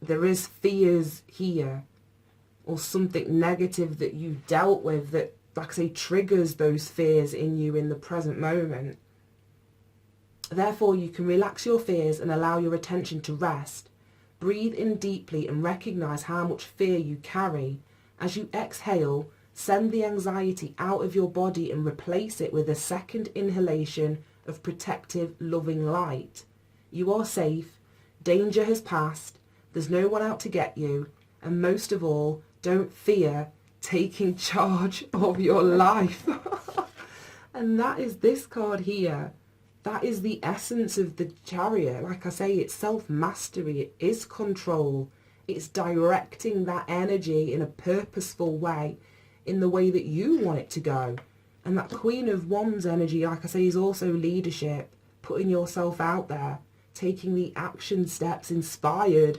There is fears here, or something negative that you dealt with that like I say, triggers those fears in you in the present moment. Therefore, you can relax your fears and allow your attention to rest. Breathe in deeply and recognize how much fear you carry. As you exhale, send the anxiety out of your body and replace it with a second inhalation of protective, loving light. You are safe. Danger has passed. There's no one out to get you. And most of all, don't fear taking charge of your life. And that is this card here. That is the essence of the Chariot. Like I say, it's self-mastery. It is control. It's directing that energy in a purposeful way, in the way that you want it to go. And that Queen of Wands energy, like I say, is also leadership, putting yourself out there, taking the action steps, inspired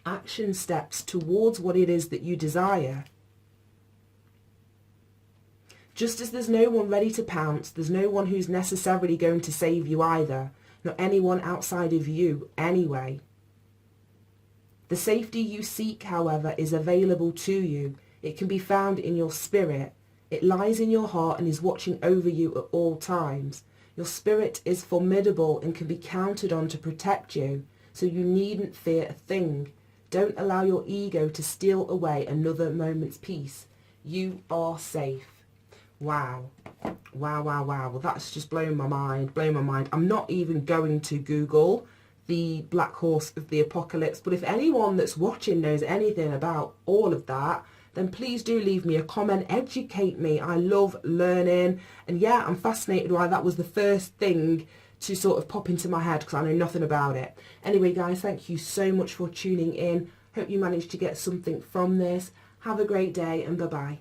action steps towards what it is that you desire. Just as there's no one ready to pounce, there's no one who's necessarily going to save you either. Not anyone outside of you anyway. The safety you seek, however, is available to you. It can be found in your spirit. It lies in your heart and is watching over you at all times. Your spirit is formidable and can be counted on to protect you, so you needn't fear a thing. Don't allow your ego to steal away another moment's peace. You are safe. Wow. Wow, wow, wow. Well, that's just blown my mind, I'm not even going to Google the Black Horse of the Apocalypse, but if anyone that's watching knows anything about all of that, then please do leave me a comment, educate me. I love learning, and yeah, I'm fascinated why that was the first thing to sort of pop into my head, because I know nothing about it. Anyway, guys, thank you so much for tuning in. Hope you managed to get something from this. Have a great day, and bye-bye.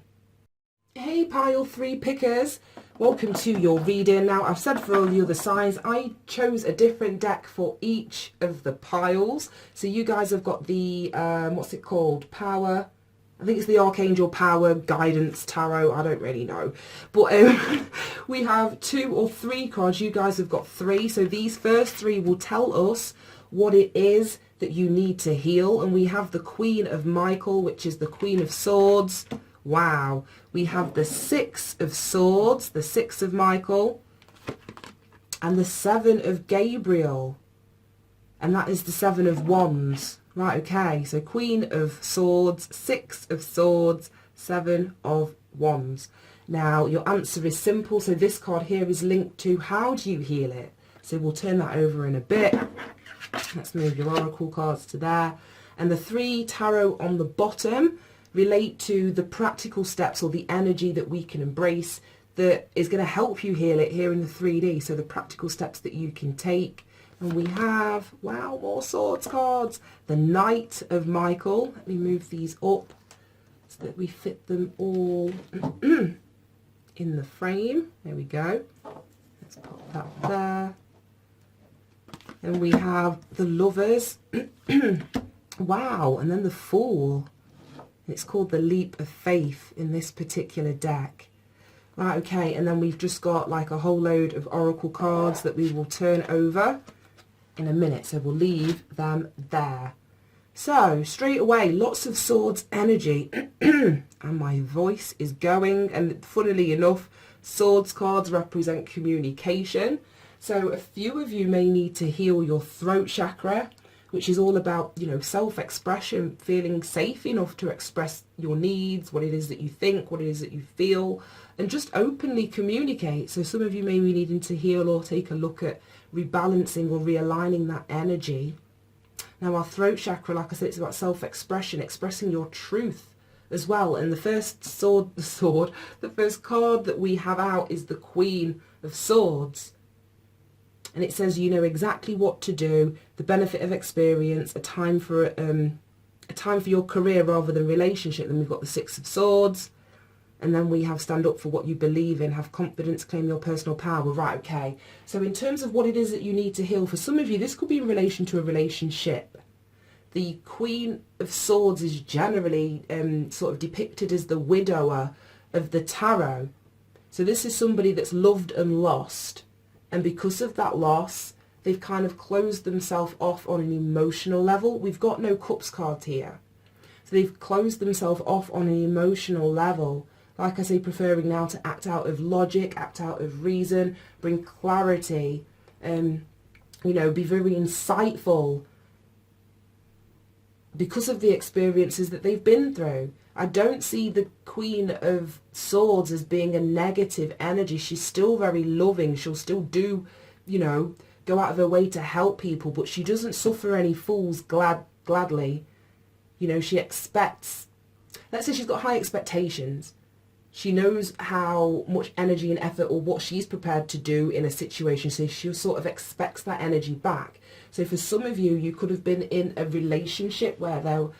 Hey pile 3 pickers, welcome to your reading. Now, I've said for all the other signs, I chose a different deck for each of the piles. So you guys have got the, what's it called? Power. I think it's the Archangel Power Guidance Tarot. I don't really know. But we have 2 or 3 cards. You guys have got 3. So these first 3 will tell us what it is that you need to heal. And we have the Queen of Michael, which is the Queen of Swords. Wow. We have the 6 of Swords, the 6 of Michael, and the 7 of Gabriel. And that is the 7 of Wands. Right, okay. So Queen of Swords, 6 of Swords, 7 of Wands. Now, your answer is simple. So this card here is linked to how do you heal it? So we'll turn that over in a bit. Let's move your oracle cards to there. And the 3 tarot on the bottom relate to the practical steps or the energy that we can embrace that is going to help you heal it here in the 3D. So the practical steps that you can take. And we have, wow, more swords cards. The Knight of Michael. Let me move these up so that we fit them all in the frame. There we go. Let's pop that there. And we have the Lovers. Wow, and then the Fool. It's called the Leap of Faith in this particular deck. Right, okay, and then we've just got like a whole load of oracle cards that we will turn over in a minute. So we'll leave them there. So straight away, lots of swords energy. And my voice is going. And funnily enough, swords cards represent communication. So a few of you may need to heal your throat chakra, which is all about, you know, self-expression, feeling safe enough to express your needs, what it is that you think, what it is that you feel, and just openly communicate. So some of you may be needing to heal or take a look at rebalancing or realigning that energy. Now, our throat chakra, like I said, it's about self-expression, expressing your truth as well. And the first the first card that we have out is the Queen of Swords. And it says you know exactly what to do, the benefit of experience, a time for your career rather than relationship. Then we've got the 6 of Swords. And then we have stand up for what you believe in, have confidence, claim your personal power. Right, okay. So in terms of what it is that you need to heal, for some of you, this could be in relation to a relationship. The Queen of Swords is generally sort of depicted as the widower of the tarot. So this is somebody that's loved and lost. And because of that loss, they've kind of closed themselves off on an emotional level. We've got no Cups card here. So they've closed themselves off on an emotional level. like I say, preferring now to act out of logic, act out of reason, bring clarity, you know, be very insightful because of the experiences that they've been through. I don't see the Queen of Swords as being a negative energy. She's still very loving. She'll still do, you know, go out of her way to help people, but she doesn't suffer any fools gladly. You know, she expects, let's say she's got high expectations. She knows how much energy and effort or what she's prepared to do in a situation, so she sort of expects that energy back. So for some of you, you could have been in a relationship where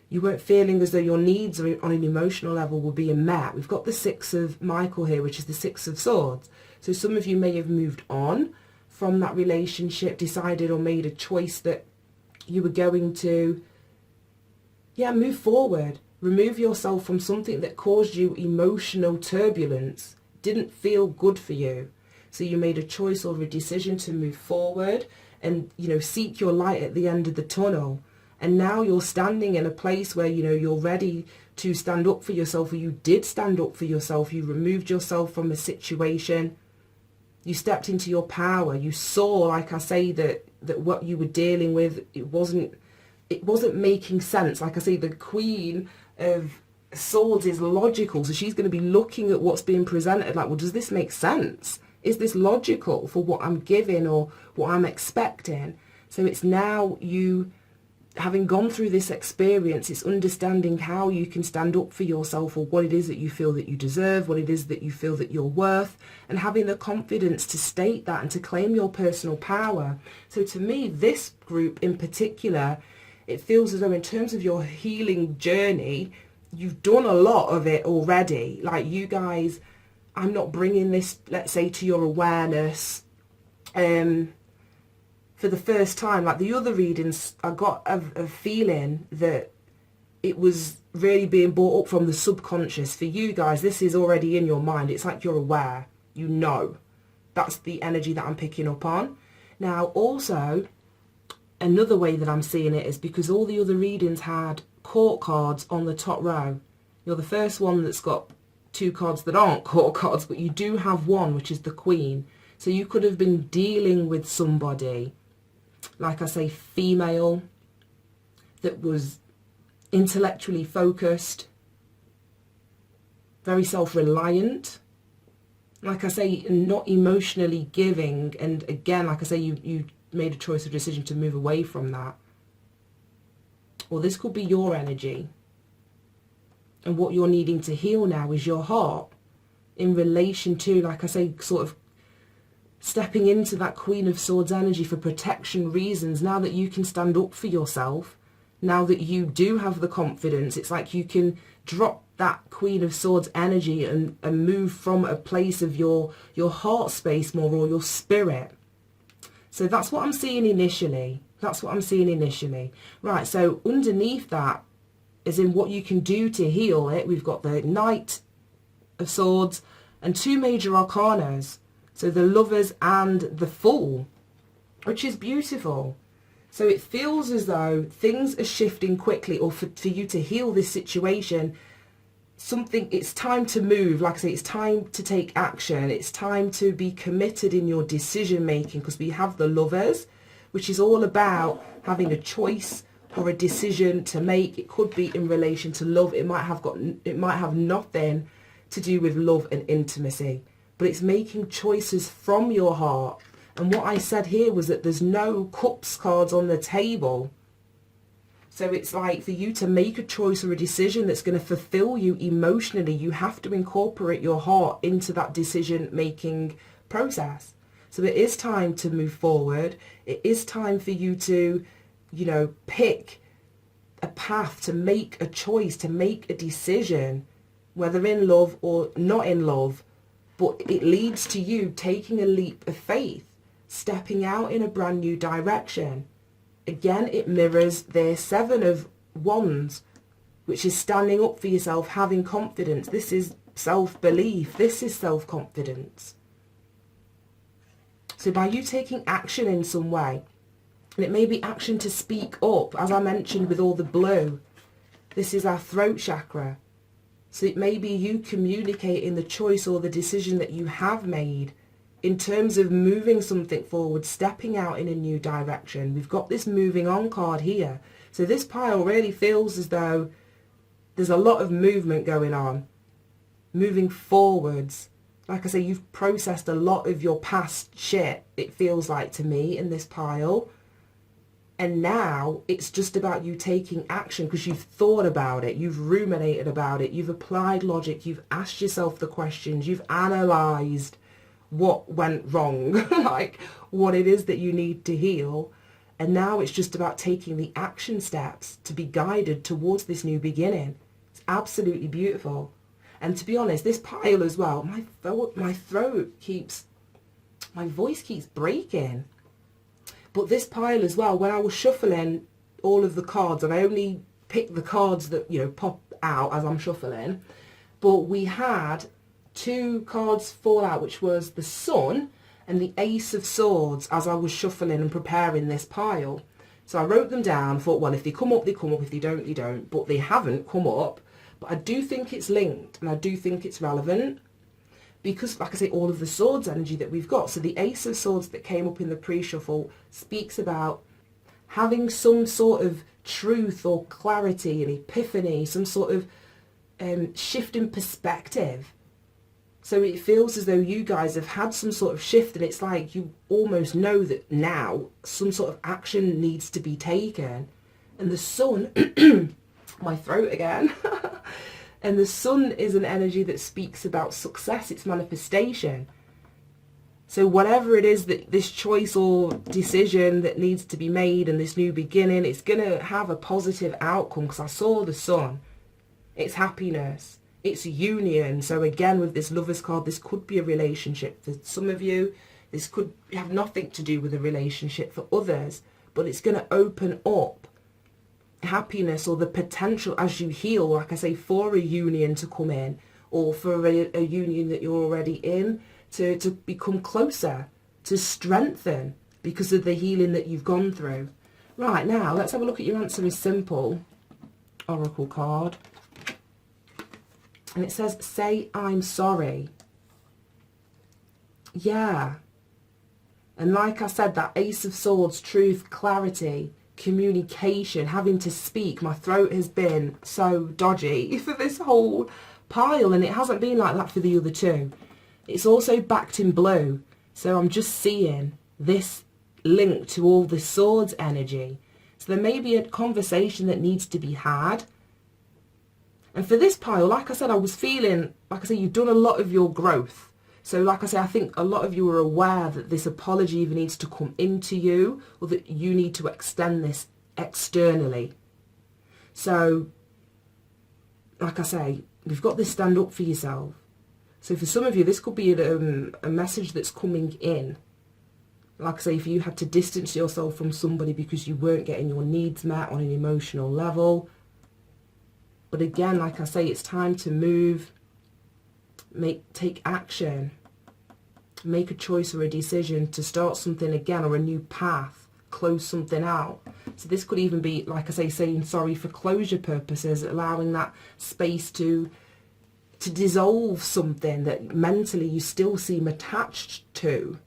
you weren't feeling as though your needs on an emotional level were being met. We've got the Six of Michael here, which is the Six of Swords. So some of you may have moved on from that relationship, decided or made a choice that you were going to, move forward. Remove yourself from something that caused you emotional turbulence, didn't feel good for you. So you made a choice or a decision to move forward and, you know, seek your light at the end of the tunnel. And now you're standing in a place where, you know, you're ready to stand up for yourself, or you did stand up for yourself. You removed yourself from a situation. You stepped into your power. You saw, like I say, that what you were dealing with, it wasn't making sense. Like I say, the Queen of Swords is logical, so she's going to be looking at what's being presented like, well, does this make sense? Is this logical for what I'm giving or what I'm expecting? So it's now you, having gone through this experience, it's understanding how you can stand up for yourself, or what it is that you feel that you deserve, what it is that you feel that you're worth, and having the confidence to state that and to claim your personal power. So to me, this group in particular, it feels as though in terms of your healing journey, you've done a lot of it already. Like, you guys, I'm not bringing this, let's say, to your awareness for the first time. Like the other readings, I got a feeling that it was really being brought up from the subconscious. For you guys, this is already in your mind. It's like you're aware, you know. That's the energy that I'm picking up on. Now, also, another way that I'm seeing it is because all the other readings had court cards on the top row. You're the first one that's got two cards that aren't court cards, but you do have one, which is the Queen. So you could have been dealing with somebody, like I say, female, that was intellectually focused, very self-reliant, like I say, not emotionally giving. And again, like I say, you made a choice or decision to move away from that. Or this could be your energy, and what you're needing to heal now is your heart in relation to, like I say, sort of stepping into that Queen of Swords energy for protection reasons. Now that you can stand up for yourself, now that you do have the confidence, it's like you can drop that Queen of Swords energy and move from a place of your heart space more, or your spirit. So that's what I'm seeing initially. That's what I'm seeing initially. Right, so underneath that, as in what you can do to heal it, we've got the Knight of Swords and two major arcanas. So the Lovers and the Fool, which is beautiful. So it feels as though things are shifting quickly, or for you to heal this situation, it's time to move. Like I say, it's time to take action. It's time to be committed in your decision making, because we have the Lovers, which is all about having a choice or a decision to make. It could be in relation to love. It might have nothing to do with love and intimacy, but it's making choices from your heart. And what I said here was that there's no cups cards on the table. So it's like, for you to make a choice or a decision that's going to fulfill you emotionally, you have to incorporate your heart into that decision making process. So it is time to move forward. It is time for you to, pick a path, to make a choice, to make a decision, whether in love or not in love. But it leads to you taking a leap of faith, stepping out in a brand new direction. Again, it mirrors the Seven of Wands, which is standing up for yourself, having confidence. This is self-belief. This is self-confidence. So by you taking action in some way, and it may be action to speak up, as I mentioned with all the blue, this is our throat chakra. So it may be you communicating the choice or the decision that you have made in terms of moving something forward, stepping out in a new direction. We've got this moving on card here. So this pile really feels as though there's a lot of movement going on, moving forwards. Like I say, you've processed a lot of your past shit, it feels like to me, in this pile. And now it's just about you taking action because you've thought about it, you've ruminated about it, you've applied logic, you've asked yourself the questions, you've analysed what went wrong, like what it is that you need to heal. And now it's just about taking the action steps to be guided towards this new beginning. It's absolutely beautiful. And to be honest, this pile as well, my voice keeps breaking. But this pile as well, when I was shuffling all of the cards, and I only picked the cards that, you know, pop out as I'm shuffling, but we had 2 cards fall out, which was the Sun and the Ace of Swords, as I was shuffling and preparing this pile. So I wrote them down, thought, well, if they come up, they come up, if they don't, they don't. But they haven't come up. But I do think it's linked, and I do think it's relevant. Because, like I say, all of the swords energy that we've got. So the Ace of Swords that came up in the pre-shuffle speaks about having some sort of truth or clarity, an epiphany, some sort of shift in perspective. So it feels as though you guys have had some sort of shift, and it's like you almost know that now some sort of action needs to be taken. And the Sun, my throat again. And the Sun is an energy that speaks about success, it's manifestation. So whatever it is that this choice or decision that needs to be made and this new beginning, it's going to have a positive outcome, because I saw the Sun. It's happiness. It's union. So again, with this Lovers card, this could be a relationship. For some of you, this could have nothing to do with a relationship. For others, but it's going to open up happiness or the potential as you heal, like I say, for a union to come in, or for a union that you're already in to become closer, to strengthen because of the healing that you've gone through. Right, now let's have a look at your answer is simple oracle card, and it says, say I'm sorry. Yeah, and like I said, that Ace of Swords, truth, clarity, communication, having to speak. My throat has been so dodgy for this whole pile, and it hasn't been like that for the other 2. It's also backed in blue, so I'm just seeing this link to all the swords energy. So there may be a conversation that needs to be had. And for this pile, like I said, I was feeling, like I said, you've done a lot of your growth. So like I say, I think a lot of you are aware that this apology even needs to come into you, or that you need to extend this externally. So, like I say, you've got this stand up for yourself. So for some of you, this could be a message that's coming in. Like I say, if you had to distance yourself from somebody because you weren't getting your needs met on an emotional level. But again, like I say, it's time to move. Take action, make a choice or a decision to start something again, or a new path, close something out. So this could even be, like I say, saying sorry for closure purposes, allowing that space to dissolve something that mentally you still seem attached to.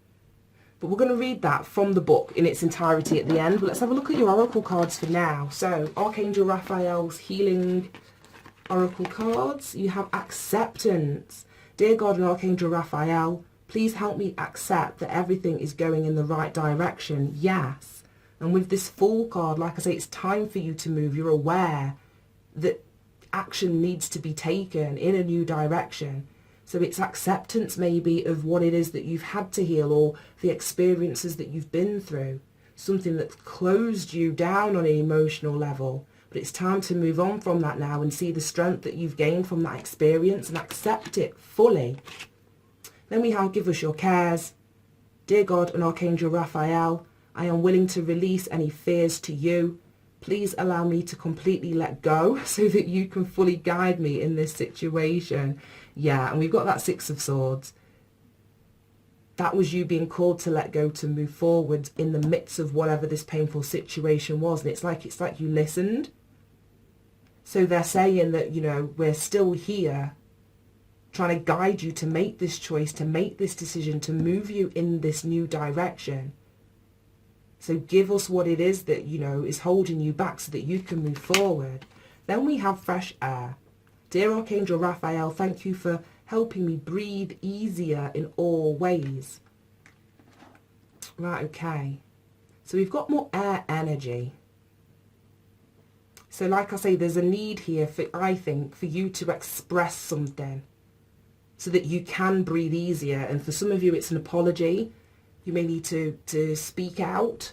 But we're going to read that from the book in its entirety at the end. But let's have a look at your oracle cards for now. So Archangel Raphael's healing oracle cards. You have acceptance. Dear God and Archangel Raphael, please help me accept that everything is going in the right direction. Yes. And with this Fool card, like I say, it's time for you to move. You're aware that action needs to be taken in a new direction. So it's acceptance maybe of what it is that you've had to heal, or the experiences that you've been through. Something that's closed you down on an emotional level. But it's time to move on from that now and see the strength that you've gained from that experience and accept it fully. Then we have, give us your cares. Dear God and Archangel Raphael, I am willing to release any fears to you. Please allow me to completely let go so that you can fully guide me in this situation. Yeah, and we've got that Six of Swords. That was you being called to let go, to move forward in the midst of whatever this painful situation was. And it's like you listened. So they're saying that, you know, we're still here trying to guide you to make this choice, to make this decision, to move you in this new direction. So give us what it is that, you know, is holding you back so that you can move forward. Then we have fresh air. Dear Archangel Raphael, thank you for helping me breathe easier in all ways. Right, okay. So we've got more air energy. So like I say, there's a need here, for, I think, for you to express something so that you can breathe easier. And for some of you, it's an apology. You may need to speak out.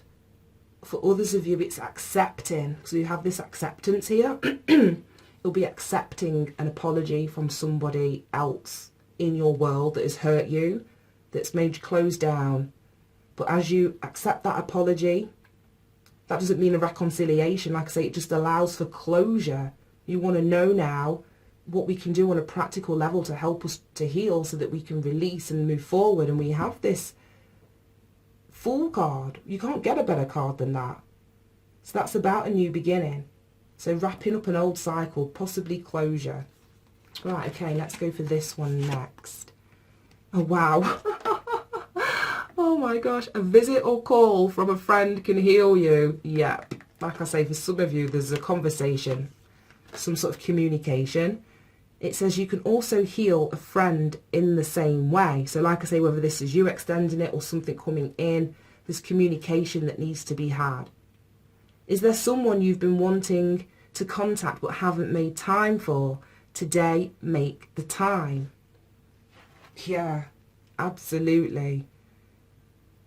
For others of you, it's accepting. So you have this acceptance here. You'll be accepting an apology from somebody else in your world that has hurt you, that's made you close down. But as you accept that apology, that doesn't mean a reconciliation. Like I say, it just allows for closure. You want to know now what we can do on a practical level to help us to heal so that we can release and move forward. And we have this Fool card. You can't get a better card than that. So that's about a new beginning. So wrapping up an old cycle, possibly closure. Right, okay, let's go for this one next. Oh, wow. Oh my gosh, a visit or call from a friend can heal you. Yep. Like I say, for some of you, there's a conversation, some sort of communication. It says you can also heal a friend in the same way. So like I say, whether this is you extending it or something coming in, there's communication that needs to be had. Is there someone you've been wanting to contact but haven't made time for? Today, make the time. Yeah, absolutely.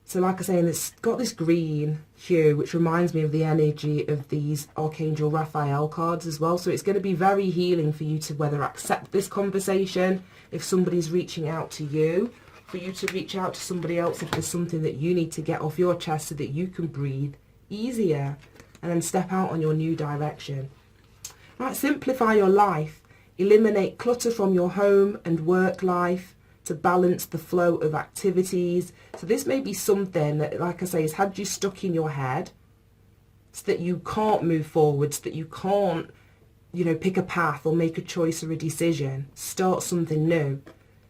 So like I say, and it's got this green hue, which reminds me of the energy of these Archangel Raphael cards as well. So it's going to be very healing for you to whether accept this conversation, if somebody's reaching out to you, for you to reach out to somebody else if there's something that you need to get off your chest so that you can breathe easier and then step out on your new direction. Right, simplify your life. Eliminate clutter from your home and work life to balance the flow of activities. So this may be something that, like I say, has had you stuck in your head so that you can't move forward, so that you can't, you know, pick a path or make a choice or a decision, start something new.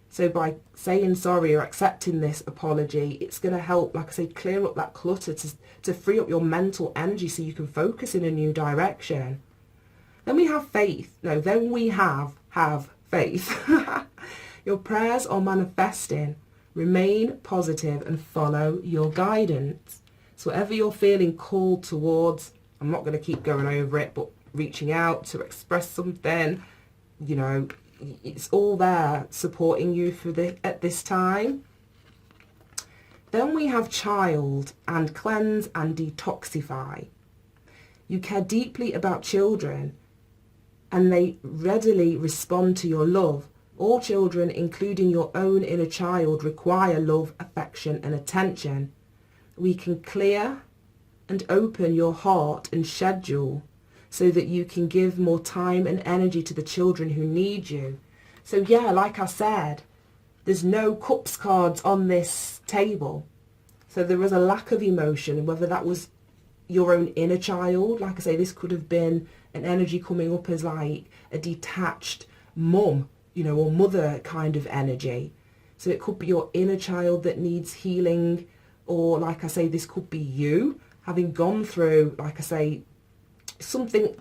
So by saying sorry or accepting this apology, it's going to help, like I say, clear up that clutter to free up your mental energy so you can focus in a new direction. Then we have faith. No, then we have faith. Your prayers are manifesting. Remain positive and follow your guidance. So whatever you're feeling called towards, I'm not going to keep going over it, but reaching out to express something, you know, it's all there supporting you for at this time. Then we have child and cleanse and detoxify. You care deeply about children and they readily respond to your love. All children, including your own inner child, require love, affection and attention. We can clear and open your heart and schedule so that you can give more time and energy to the children who need you. So yeah, like I said, there's no cups cards on this table. So there was a lack of emotion, whether that was your own inner child. Like I say, this could have been an energy coming up as like a detached mum, you know, or mother kind of energy. So it could be your inner child that needs healing, or like I say, this could be you having gone through, like I say, something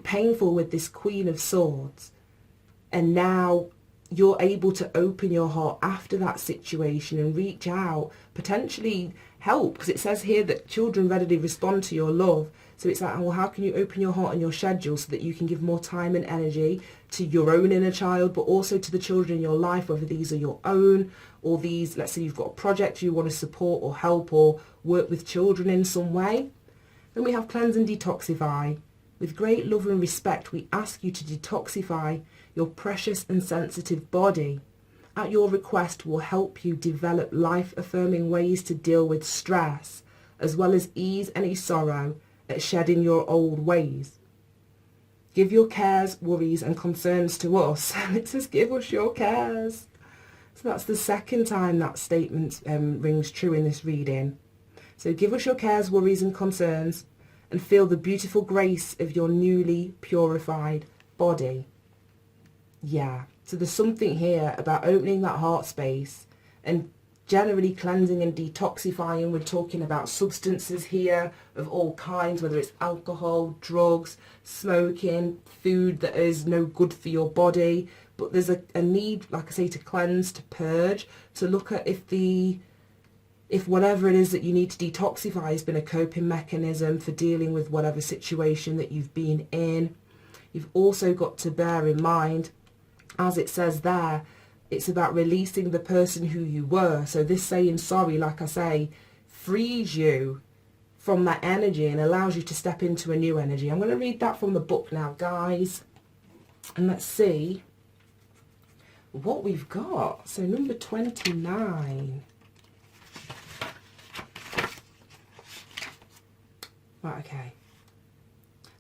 painful with this Queen of Swords, and now you're able to open your heart after that situation and reach out, potentially help, because it says here that children readily respond to your love. So it's like, well, how can you open your heart and your schedule so that you can give more time and energy to your own inner child, but also to the children in your life, whether these are your own or these, let's say you've got a project you want to support or help or work with children in some way. Then we have cleanse and detoxify. With great love and respect, we ask you to detoxify your precious and sensitive body. At your request, we'll help you develop life-affirming ways to deal with stress, as well as ease any sorrow at shedding your old ways. Give your cares, worries and concerns to us. And it says, give us your cares. So that's the second time that statement rings true in this reading. So give us your cares, worries and concerns, and feel the beautiful grace of your newly purified body. Yeah, so there's something here about opening that heart space and generally cleansing and detoxifying. We're talking about substances here of all kinds, whether it's alcohol, drugs, smoking, food that is no good for your body. But there's a need, like I say, to cleanse, to purge, to look at if whatever it is that you need to detoxify has been a coping mechanism for dealing with whatever situation that you've been in. You've also got to bear in mind, as it says there, it's about releasing the person who you were. So this saying sorry, like I say, frees you from that energy and allows you to step into a new energy. I'm going to read that from the book now, guys. And let's see what we've got. So number 29. Right, okay.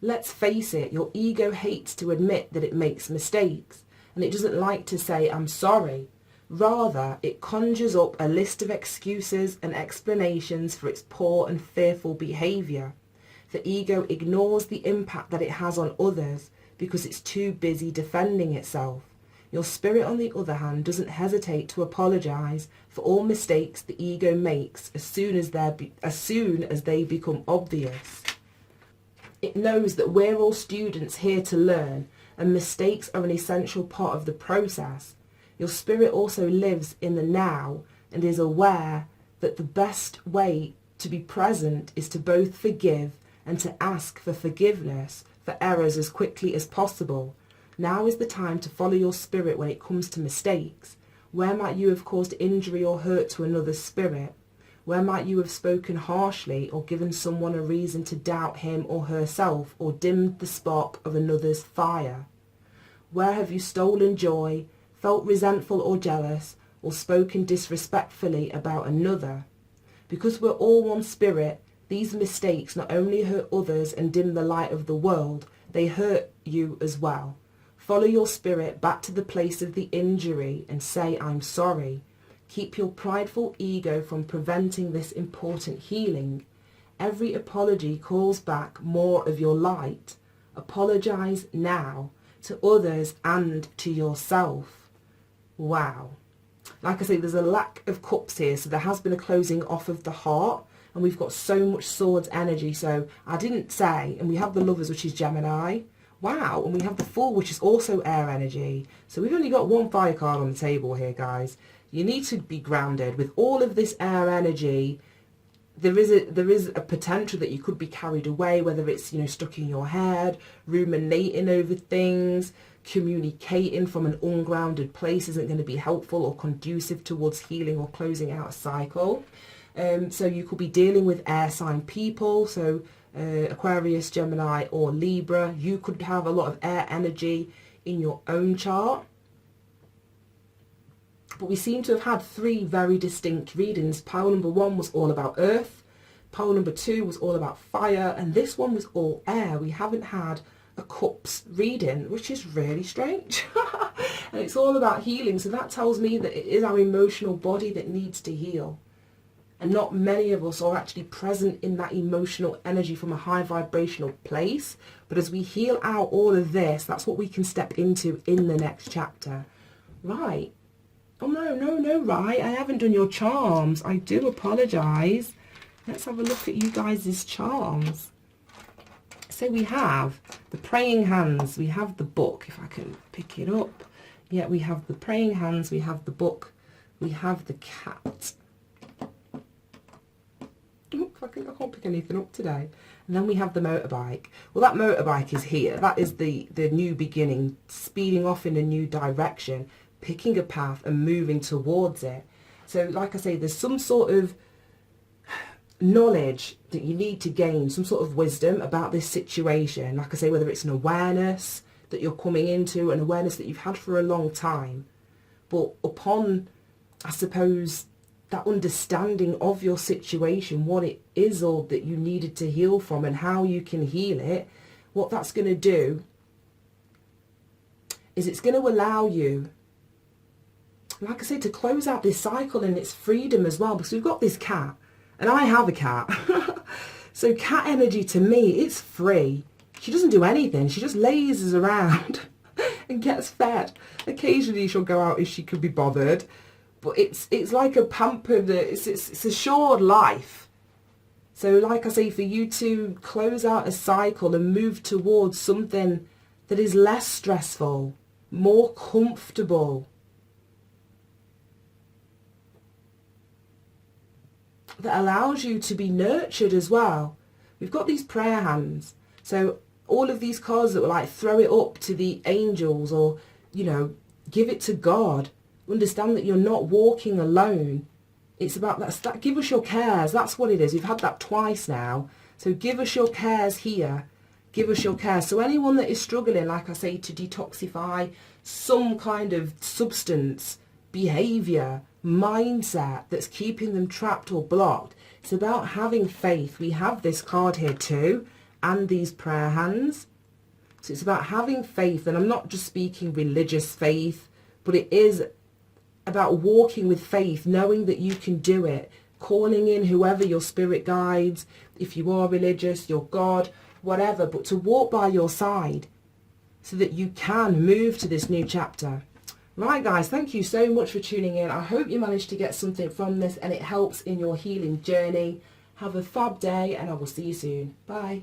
Let's face it, your ego hates to admit that it makes mistakes. And it doesn't like to say, I'm sorry. Rather, it conjures up a list of excuses and explanations for its poor and fearful behaviour. The ego ignores the impact that it has on others because it's too busy defending itself. Your spirit, on the other hand, doesn't hesitate to apologise for all mistakes the ego makes as soon as they become obvious. It knows that we're all students here to learn, and mistakes are an essential part of the process. Your spirit also lives in the now and is aware that the best way to be present is to both forgive and to ask for forgiveness for errors as quickly as possible. Now is the time to follow your spirit when it comes to mistakes. Where might you have caused injury or hurt to another's spirit? Where might you have spoken harshly or given someone a reason to doubt him or herself or dimmed the spark of another's fire? Where have you stolen joy, felt resentful or jealous, or spoken disrespectfully about another? Because we're all one spirit, these mistakes not only hurt others and dim the light of the world, they hurt you as well. Follow your spirit back to the place of the injury and say, I'm sorry. Keep your prideful ego from preventing this important healing. Every apology calls back more of your light. Apologize now to others and to yourself. Wow. Like I say, there's a lack of cups here, so there has been a closing off of the heart, and we've got so much swords energy. So I didn't say, and we have the lovers, which is Gemini. Wow, and we have the Fool, which is also air energy. So we've only got one fire card on the table here, guys. You need to be grounded. With all of this air energy, there is a potential that you could be carried away, whether it's, stuck in your head, ruminating over things, communicating from an ungrounded place isn't going to be helpful or conducive towards healing or closing out a cycle. So you could be dealing with air sign people, so Aquarius, Gemini or Libra. You could have a lot of air energy in your own chart. But we seem to have had three very distinct readings. Pile number 1 was all about earth. Pile number 2 was all about fire. And this one was all air. We haven't had a cups reading, which is really strange. And it's all about healing. So that tells me that it is our emotional body that needs to heal. And not many of us are actually present in that emotional energy from a high vibrational place. But as we heal out all of this, that's what we can step into in the next chapter. Right. Oh, no, right. I haven't done your charms. I do apologise. Let's have a look at you guys' charms. So we have the praying hands. We have the book, if I can pick it up. Yeah, we have the praying hands. We have the book. We have the cat. I can't pick anything up today. And then we have the motorbike. Well, that motorbike is here. That is the new beginning, speeding off in a new direction, picking a path and moving towards it. So like I say, there's some sort of knowledge that you need to gain, some sort of wisdom about this situation. Like I say, whether it's an awareness that you're coming into, an awareness that you've had for a long time. But upon, I suppose, that understanding of your situation, what it is all that you needed to heal from and how you can heal it, what that's going to do is it's going to allow you, like I said, to close out this cycle and its freedom as well, because we've got this cat, and I have a cat. So cat energy to me, it's free. She doesn't do anything. She just lazes around and gets fed. Occasionally she'll go out if she could be bothered. But it's like a pampered, it's assured life. So like I say, for you to close out a cycle and move towards something that is less stressful, more comfortable, that allows you to be nurtured as well. We've got these prayer hands. So all of these cards that were like throw it up to the angels, or, you know, give it to God. Understand that you're not walking alone. It's about that give us your cares. That's what it is. We've had that twice now. So give us your cares here. Give us your cares. So anyone that is struggling, like I say, to detoxify some kind of substance, behaviour, mindset that's keeping them trapped or blocked, it's about having faith. We have this card here too, and these prayer hands. So it's about having faith, and I'm not just speaking religious faith, but it is about walking with faith, knowing that you can do it, calling in whoever your spirit guides, if you are religious, your God, whatever, but to walk by your side so that you can move to this new chapter. Right guys, thank you so much for tuning in. I hope you managed to get something from this and it helps in your healing journey. Have a fab day and I will see you soon. Bye.